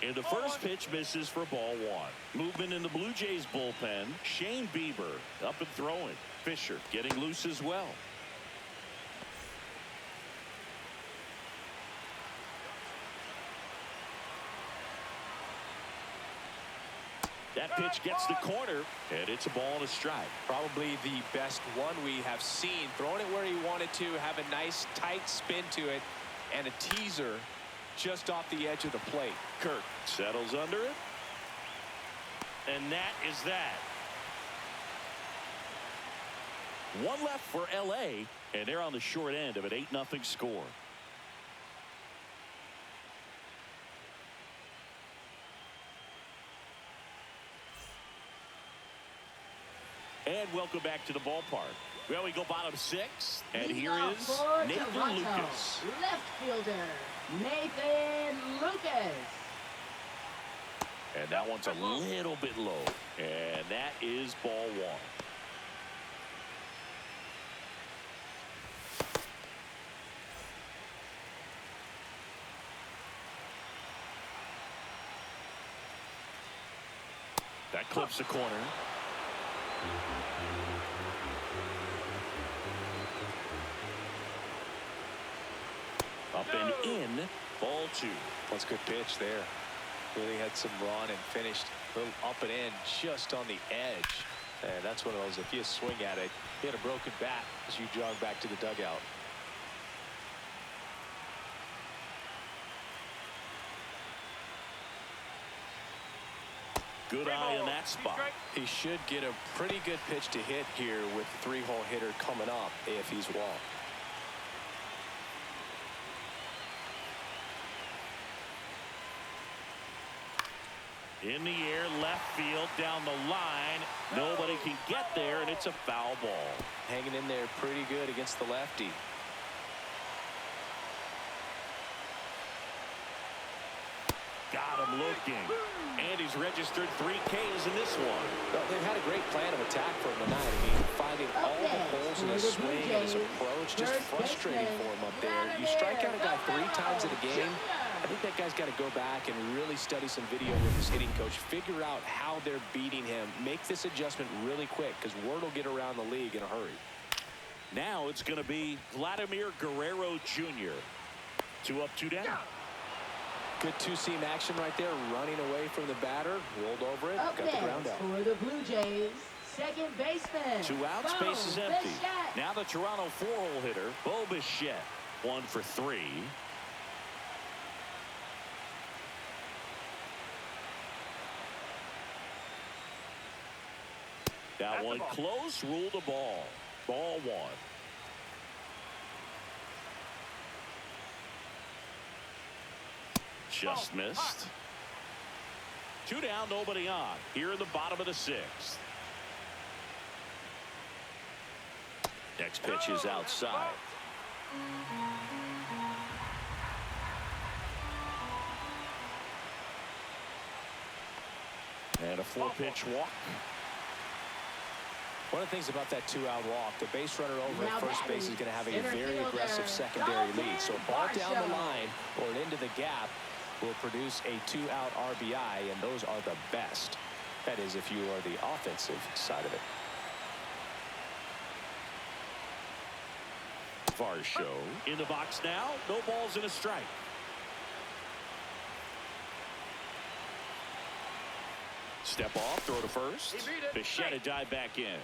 And the first pitch misses for ball 1. Movement in the Blue Jays bullpen. Shane Bieber up and throwing. Fisher getting loose as well. That pitch gets the corner, and it's a ball and a strike. Probably the best one we have seen. Throwing it where he wanted to, have a nice tight spin to it, and a teaser just off the edge of the plate. Kirk settles under it. And that is that. 1 left for LA, and they're on the short end of an 8-0 score. And welcome back to the ballpark. Well, we go bottom 6, and Leading here off is for Nathan Toronto, Lucas. left fielder, Nathan Lucas. And that one's a little bit low. And that is ball 1. That clips the corner. Up and in. Ball 2. That's a good pitch there. Really had some run and finished a little up and in just on the edge. And that's one of those, if you swing at it, you hit a broken bat as you jog back to the dugout. Good eye in that spot. He should get a pretty good pitch to hit here with the 3-hole hitter coming up if he's walked. In the air, left field, down the line. Nobody can get there, and it's a foul ball. Hanging in there pretty good against the lefty. Got him looking. And he's registered 3 Ks in this one. Well, they've had a great plan of attack for him tonight. I mean, finding all the holes in his swing and his approach, just frustrating for him up there. You strike out a guy 3 times in a game, I think that guy's got to go back and really study some video with his hitting coach. Figure out how they're beating him. Make this adjustment really quick, because word will get around the league in a hurry. Now it's going to be Vladimir Guerrero Jr. 2 up, 2 down. Good two-seam action right there, running away from the batter, rolled over it, Up got the ground next out. for the Blue Jays, second baseman. 2 out, Bo space is empty. Bichette. Now the Toronto 4-hole hitter, Bo Bichette. 1 for 3. That one close, rule the ball. Ball one. Just missed. 2 down, nobody on. Here in the bottom of the 6th. Next pitch is outside. And a 4-pitch walk. One of the things about that 2-out walk, the base runner over at first base is going to have a very aggressive secondary lead. So a ball down the line or into the gap will produce a 2-out RBI, and those are the best. That is, if you are the offensive side of it. Show in the box now. No balls and a strike. Step off, throw to first. Bichette dive back in.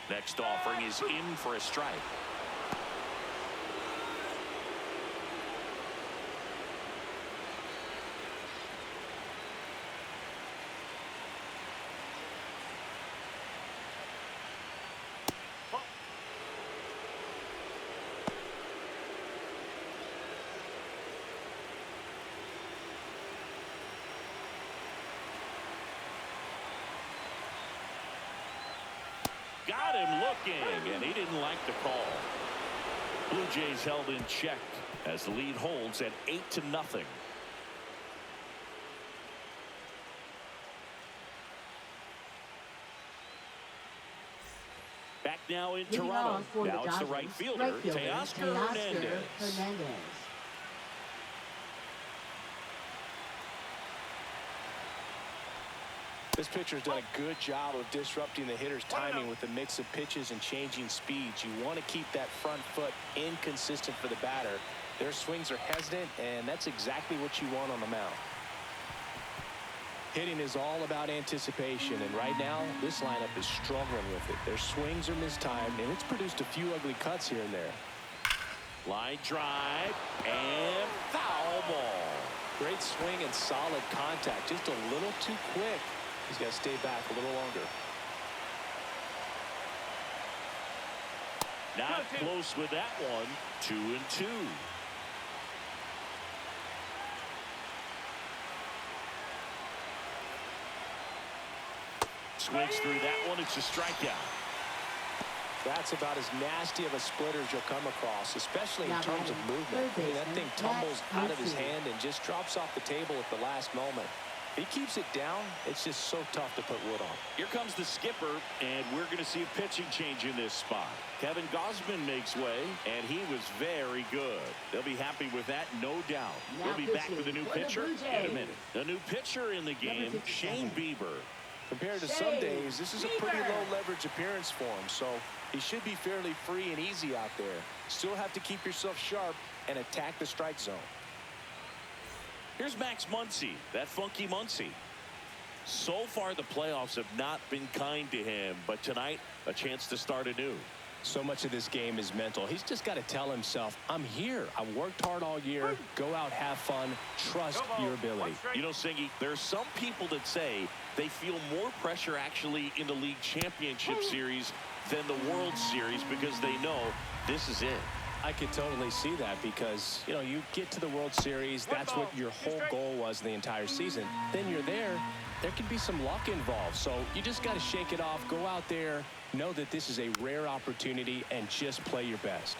Next offering is in for a strike. Got him looking, and he didn't like the call. Blue Jays held in check as the lead holds at 8-0. Back now in Toronto. Now it's the right fielder, Teoscar Hernandez. This pitcher's done a good job of disrupting the hitter's timing with the mix of pitches and changing speeds. You want to keep that front foot inconsistent for the batter. Their swings are hesitant, and that's exactly what you want on the mound. Hitting is all about anticipation, and right now, this lineup is struggling with it. Their swings are mistimed, and it's produced a few ugly cuts here and there. Line drive, and foul ball. Great swing and solid contact, just a little too quick. He's got to stay back a little longer. Not close with that one. 2-2. Swings through that one. It's a strikeout. That's about as nasty of a splitter as you'll come across, especially in terms of movement. I mean, that thing tumbles out of his hand and just drops off the table at the last moment. He keeps it down. It's just so tough to put wood on. Here comes the skipper, and we're going to see a pitching change in this spot. Kevin Gausman makes way, and he was very good. They'll be happy with that, no doubt. We'll be back with a new pitcher in a minute. The new pitcher in the game, Shane Bieber. Compared to some days, this is a pretty low leverage appearance for him, so he should be fairly free and easy out there. Still have to keep yourself sharp and attack the strike zone. Here's Max Muncy, that funky Muncy. So far, the playoffs have not been kind to him, but tonight, a chance to start anew. So much of this game is mental. He's just got to tell himself, I'm here. I worked hard all year. Go out, have fun, trust your ability. You know, Singy, there's some people that say they feel more pressure actually in the league championship series than the World Series because they know this is it. I could totally see that because, you know, you get to the World Series, that's what your whole goal was the entire season. Then you're there can be some luck involved. So you just got to shake it off, go out there, know that this is a rare opportunity, and just play your best.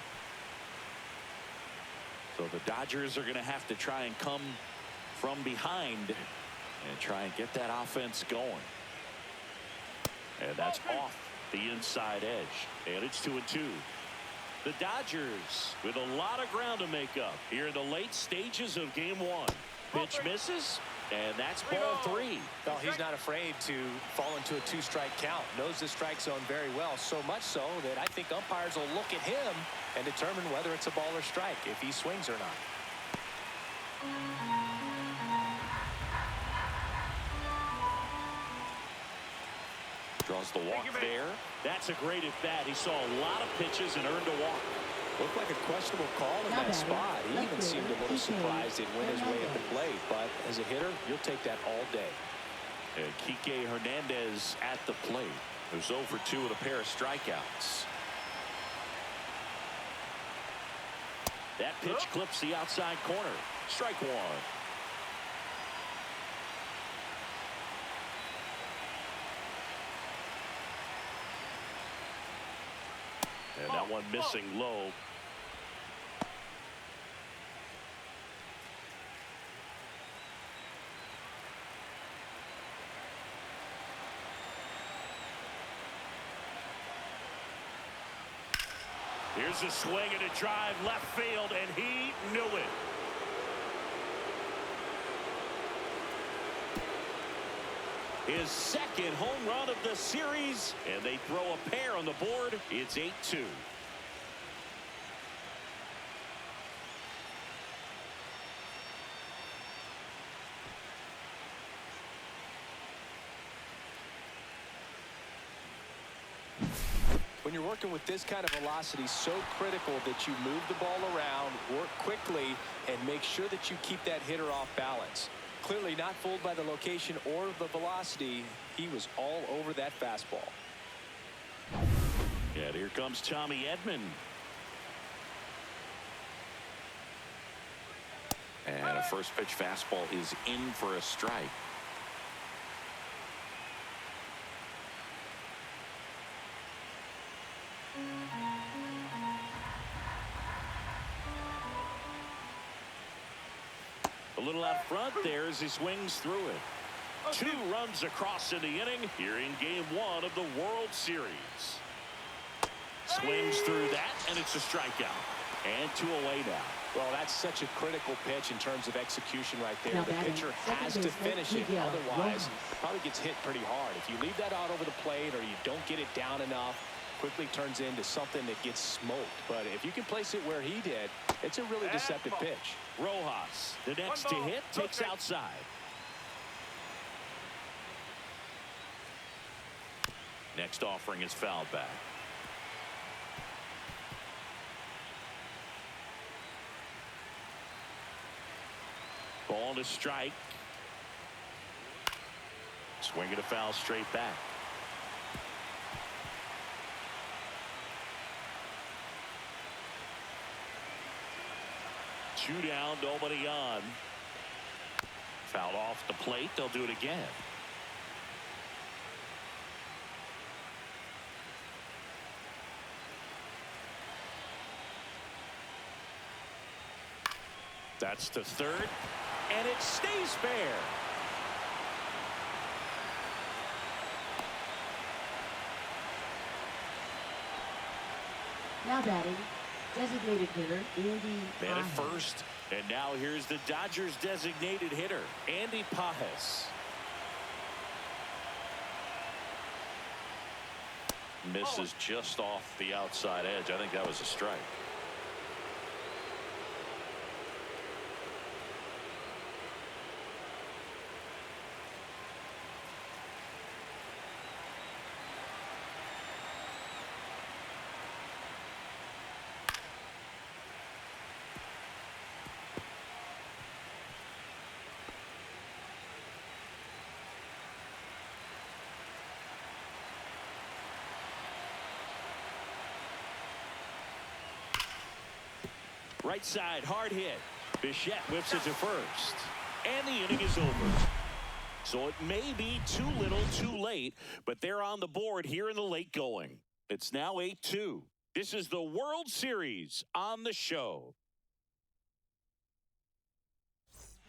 So the Dodgers are going to have to try and come from behind and try and get that offense going. And that's off the inside edge. And it's 2-2. The Dodgers with a lot of ground to make up here in the late stages of game one. Pitch misses, and that's ball 3. Well, he's not afraid to fall into a 2-strike count. Knows the strike zone very well, so much so that I think umpires will look at him and determine whether it's a ball or strike, if he swings or not. Draws the walk there. That's a great at bat. He saw a lot of pitches and earned a walk. Looked like a questionable call in that spot. He even seemed a little surprised it went his way at the plate. But as a hitter, you'll take that all day. And Kike Hernandez at the plate. There's 0 for 2 with a pair of strikeouts. That pitch clips the outside corner. Strike one. And that one missing low. Here's a swing and a drive left field, and he knew it. His second home run of the series, and they throw a pair on the board. It's 8-2. When you're working with this kind of velocity, so critical that you move the ball around, work quickly, and make sure that you keep that hitter off balance. Clearly not fooled by the location or the velocity. He was all over that fastball. And here comes Tommy Edman. And a first pitch fastball is in for a strike. A little out front there as he swings through it. 2 runs across in the inning here in game 1 of the World Series. Swings through that, and it's a strikeout. And 2 away now. Well, that's such a critical pitch in terms of execution right there. The pitcher has to finish it. Otherwise, probably gets hit pretty hard. If you leave that out over the plate or you don't get it down enough, quickly turns into something that gets smoked. But if you can place it where he did, it's a really deceptive pitch. Rojas, the next to hit, takes outside. Next offering is fouled back. Ball to strike. Swing and a foul straight back. Two down, nobody on. Fouled off the plate. They'll do it again. That's the third, and it stays fair. Now batting, designated hitter, Andy Man at Pages. first, and now here's the Dodgers designated hitter, Andy Pages. Misses just off the outside edge. I think that was a strike. Right side, hard hit. Bichette whips it to first. And the inning is over. So it may be too little too late, but they're on the board here in the late going. It's now 8-2. This is the World Series on the show.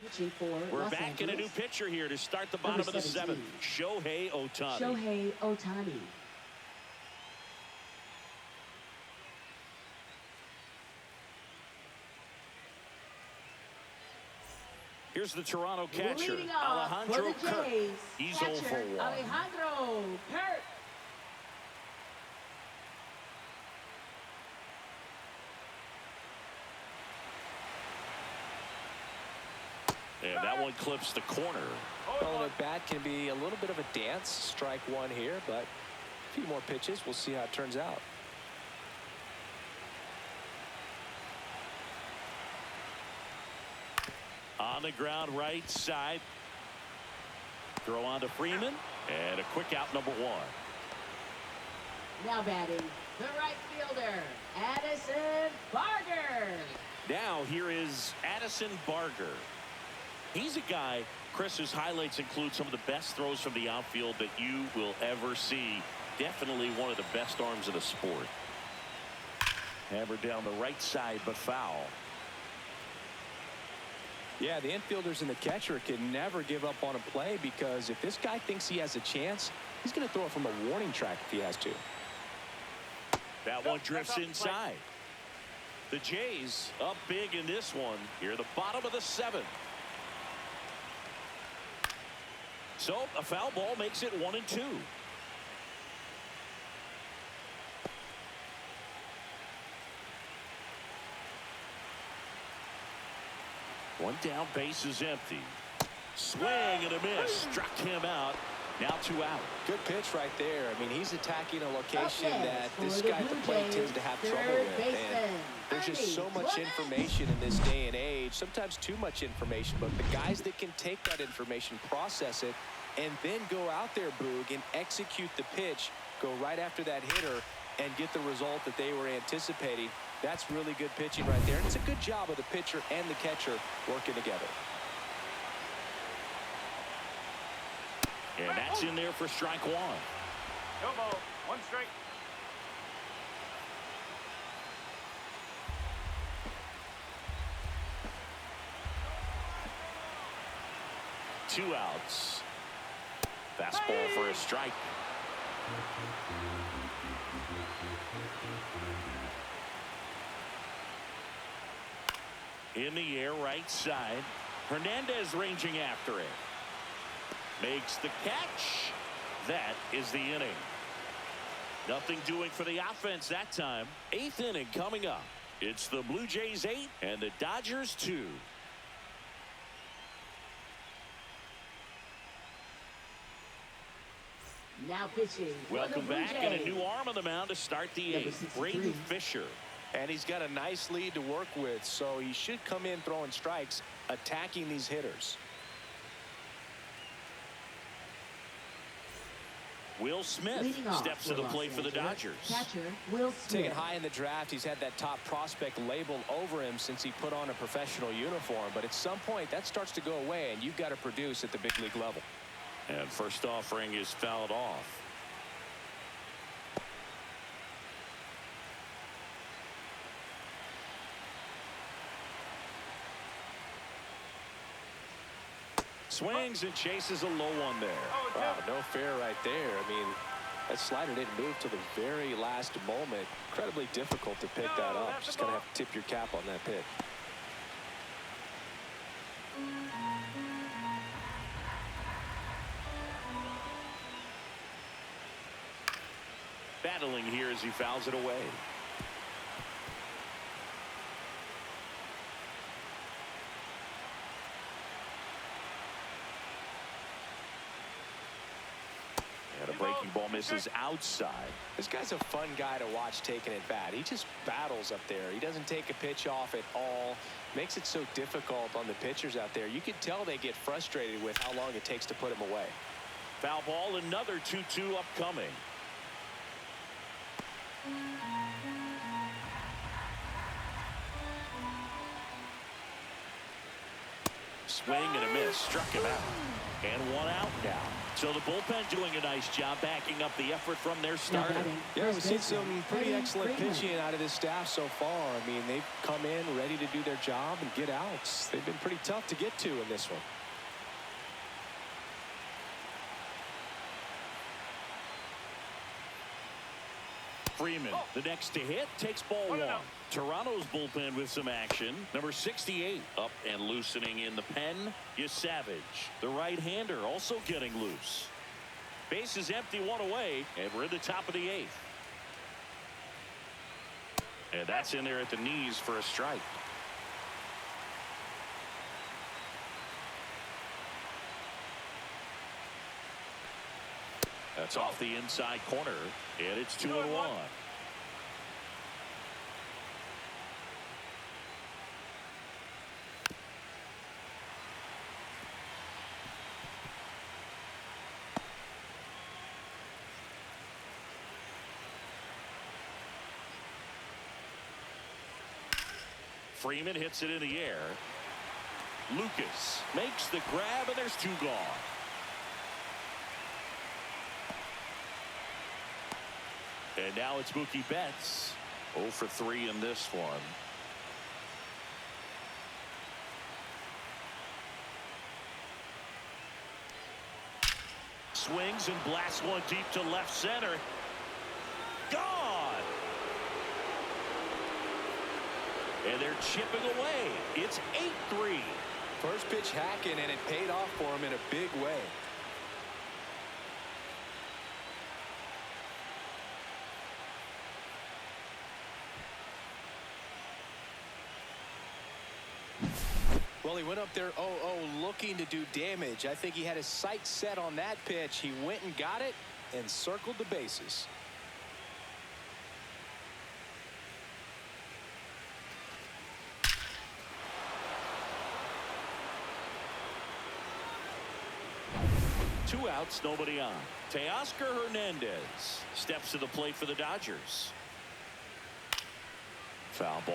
Pitching for We're Los back in a Angeles. new pitcher here to start the bottom of the 7th. Shohei Ohtani. Shohei Ohtani. Here's the Toronto catcher, Leading off Alejandro for the Kirk. Jays, He's 0 catcher, for 1. Alejandro Kirk. And that one clips the corner. Well, the bat can be a little bit of a dance. Strike one here, but a few more pitches. We'll see how it turns out. On the ground right side. Throw on to Freeman. And a quick out, number 1. Now batting, the right fielder, Addison Barger. Now here is Addison Barger. He's a guy, Chris, whose highlights include some of the best throws from the outfield that you will ever see. Definitely one of the best arms of the sport. Hammered down the right side, but foul. Yeah, the infielders and the catcher can never give up on a play, because if this guy thinks he has a chance, he's going to throw it from the warning track if he has to. That one drifts inside. The Jays up big in this one. Here the bottom of the 7th. So a foul ball makes it 1-2. One down, base is empty. Swing and a miss. Struck him out. Now 2 out. Good pitch right there. I mean, he's attacking a location that this guy at the plate tends to have trouble with. And there's just so much information in this day and age, sometimes too much information, but the guys that can take that information, process it, and then go out there, Boog, and execute the pitch, go right after that hitter, and get the result that they were anticipating. That's really good pitching right there. And it's a good job of the pitcher and the catcher working together. And that's in there for strike 1. No ball. 1 strike. Two outs. Fastball for a strike. In the air, right side. Hernandez ranging after it. Makes the catch. That is the inning. Nothing doing for the offense that time. 8th inning coming up. It's the Blue Jays 8 and the Dodgers 2. Now pitching. Welcome back, and a new arm on the mound to start the 8th. Braden Fisher. And he's got a nice lead to work with, so he should come in throwing strikes, attacking these hitters. Will Smith steps to the plate for the Dodgers. Catcher Will Smith. Taken high in the draft, he's had that top prospect label over him since he put on a professional uniform. But at some point, that starts to go away, and you've got to produce at the big league level. And first offering is fouled off. Swings and chases a low one there. Wow, no fair right there. I mean, that slider didn't move till the very last moment. Incredibly difficult to pick that up. Just going to have to tip your cap on that pitch. Battling here as he fouls it away. And a breaking ball misses outside. This guy's a fun guy to watch taking it bat. He just battles up there. He doesn't take a pitch off at all. Makes it so difficult on the pitchers out there. You can tell they get frustrated with how long it takes to put him away. Foul ball, another 2-2 upcoming. Swing and a miss. Struck him out. And 1 out now. So the bullpen doing a nice job backing up the effort from their starter. Yeah, we've seen some pretty excellent pitching out of this staff so far. I mean, they've come in ready to do their job and get outs. They've been pretty tough to get to in this one. Freeman, the next to hit, takes ball 1. Toronto's bullpen with some action. Number 68 up and loosening in the pen is Savage. The right-hander also getting loose. Base is empty, 1 away, and we're in the top of the 8th. And that's in there at the knees for a strike. That's off the inside corner, and it's 2-1. Freeman hits it in the air. Lucas makes the grab, and there's 2 gone. And now it's Mookie Betts. 0 for 3 in this one. Swings and blasts one deep to left center. Gone. And they're chipping away. It's 8-3. First pitch hacking, and it paid off for him in a big way. Well, he went up there 0-0 looking to do damage. I think he had his sights set on that pitch. He went and got it and circled the bases. Two outs, nobody on. Teoscar Hernandez steps to the plate for the Dodgers. Foul ball.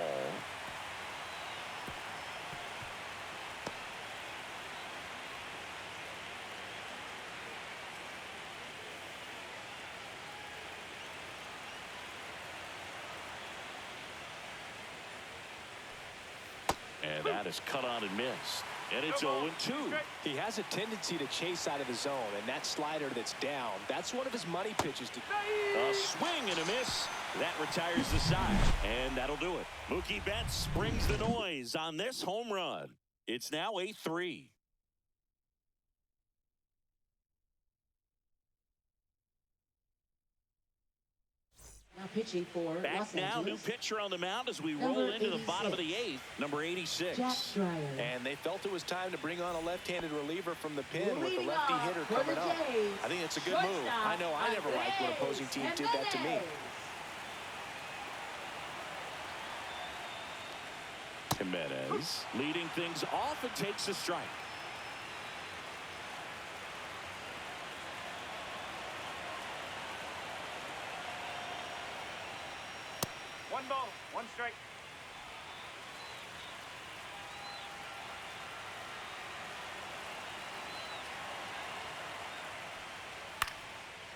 And that is cut on and missed. And it's 0-2. He has a tendency to chase out of the zone, and that slider that's down, that's one of his money pitches. A swing and a miss. That retires the side, and that'll do it. Mookie Betts brings the noise on this home run. It's now 8-3. Now pitching for Back Los now, Angeles. new pitcher on the mound as we roll into the bottom of the 8th. Number 86. Jack Dreyer. And they felt it was time to bring on a left-handed reliever from the pen with the Leading lefty off hitter for coming the up. Jays, I think it's a good move. I know I never liked when opposing teams did that to me. Jimenez leading things off and takes a strike. One ball, one strike.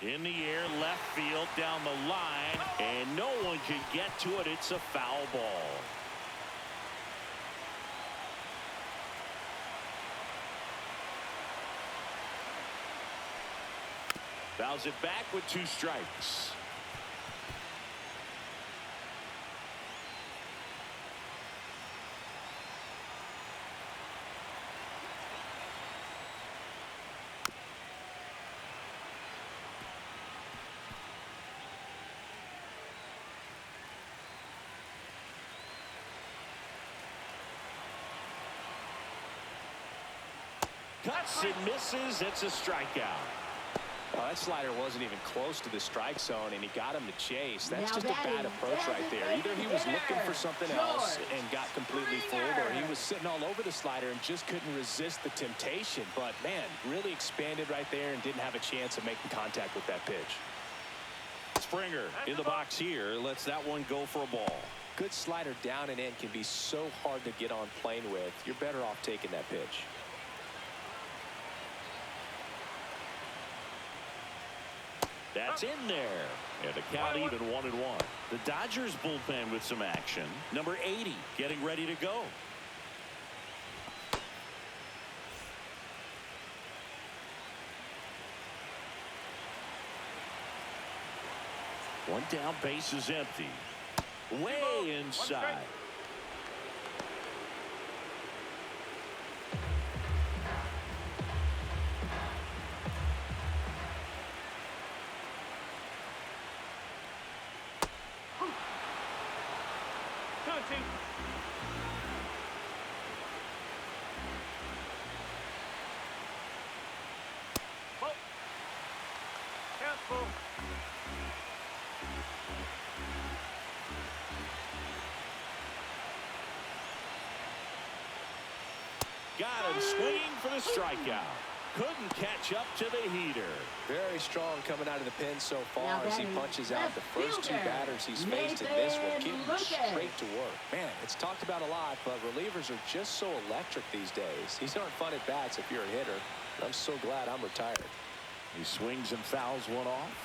In the air, left field, down the line, and no one can get to it. It's a foul ball. Fouls it back with 2 strikes. Cuts and misses. It's a strikeout. Well, that slider wasn't even close to the strike zone, and he got him to chase. That's Now just a bad batting, approach right there. Either he was looking for something else and got completely fooled, or he was sitting all over the slider and just couldn't resist the temptation. But, man, really expanded right there and didn't have a chance of making contact with that pitch. Springer in the box here. Lets that one go for a ball. Good slider down and in can be so hard to get on plane with. You're better off taking that pitch. That's in there. And the count even 1-1. The Dodgers bullpen with some action. Number 80 getting ready to go. One down, base is empty. Way inside. Got him swinging for the strikeout. couldn't catch up to the heater. Very strong coming out of the pen so far Now as he batting punches out the first two fielder, batters he's faced in this one. Getting Lucas. straight to work. Man, it's talked about a lot, but relievers are just so electric these days. These aren't fun at bats if you're a hitter. I'm so glad I'm retired. He swings and fouls one off.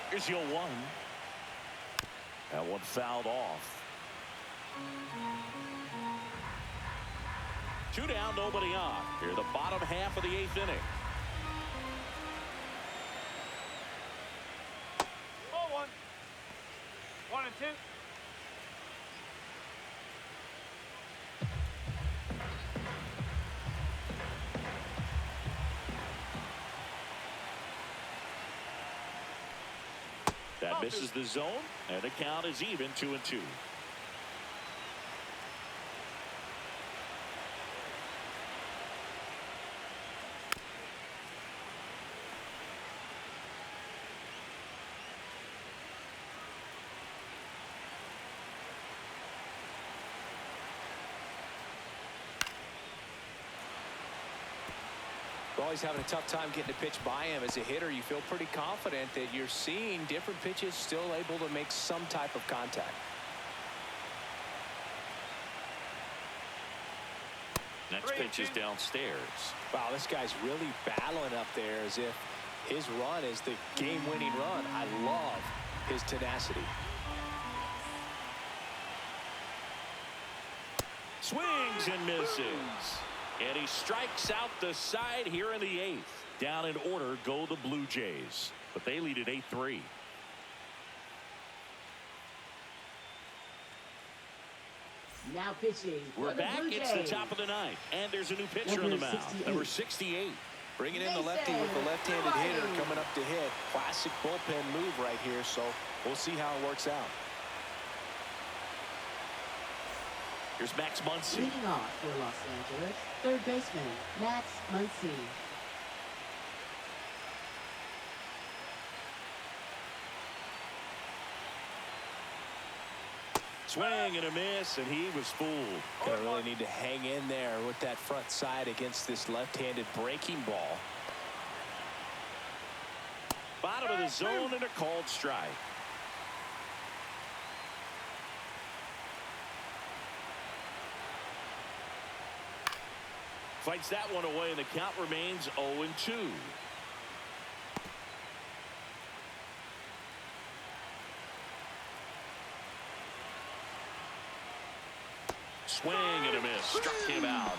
Here's your one. That one fouled off. 2 down, nobody on. Here, the bottom half of the 8th inning. Ball one. 1 and 2. That misses the zone, and the count is even 2-2. Always having a tough time getting a pitch by him. As a hitter, you feel pretty confident that you're seeing different pitches still able to make some type of contact. Next pitch is downstairs. Wow, this guy's really battling up there as if his run is the game-winning run. I love his tenacity. Swings and misses. And he strikes out the side here in the 8th. Down in order go the Blue Jays. But they lead at 8-3. Now pitching. We're back. It's the top of the 9th. And there's a new pitcher on the mound. Number 68. Bringing in the lefty with the left-handed hitter coming up to hit. Classic bullpen move right here, so we'll see how it works out. Here's Max Muncy. Leading off for Los Angeles, third baseman, Max Muncy. Swing and a miss, and he was fooled. Gonna really need to hang in there with that front side against this left-handed breaking ball. Bottom of the zone and a called strike. Fights that one away, and the count remains 0-2. Swing and a miss. Struck him out.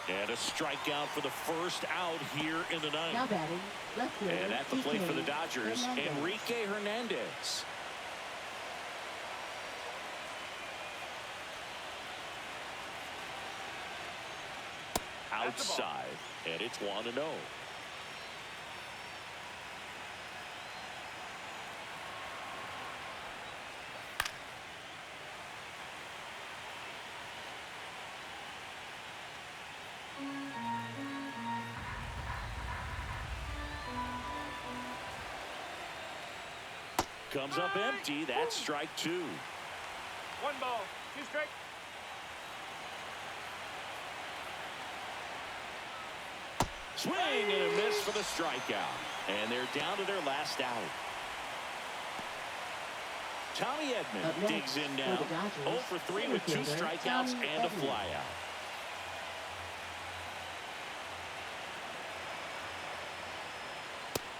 And a strikeout for the first out here in the 9th. Now batting, left fielder, And at the plate for the Dodgers, Hernandez. Enrique Hernandez. Outside, and it's 1-0. Comes up empty. That's strike 2. 1 ball, 2 strikes. Swing and a miss for the strikeout. And they're down to their last out. Tommy Edman digs in now. 0 for 3 with 2 strikeouts and a flyout.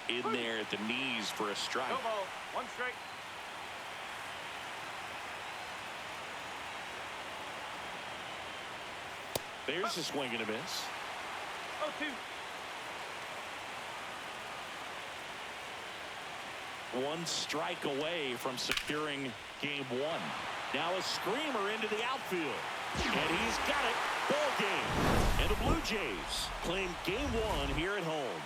In there at the knees for a strike. No ball, 1 strike. There's a swing and a miss. 0-2. 1 strike away from securing game 1. Now a screamer into the outfield. And he's got it. Ball game. And the Blue Jays claim game 1 here at home.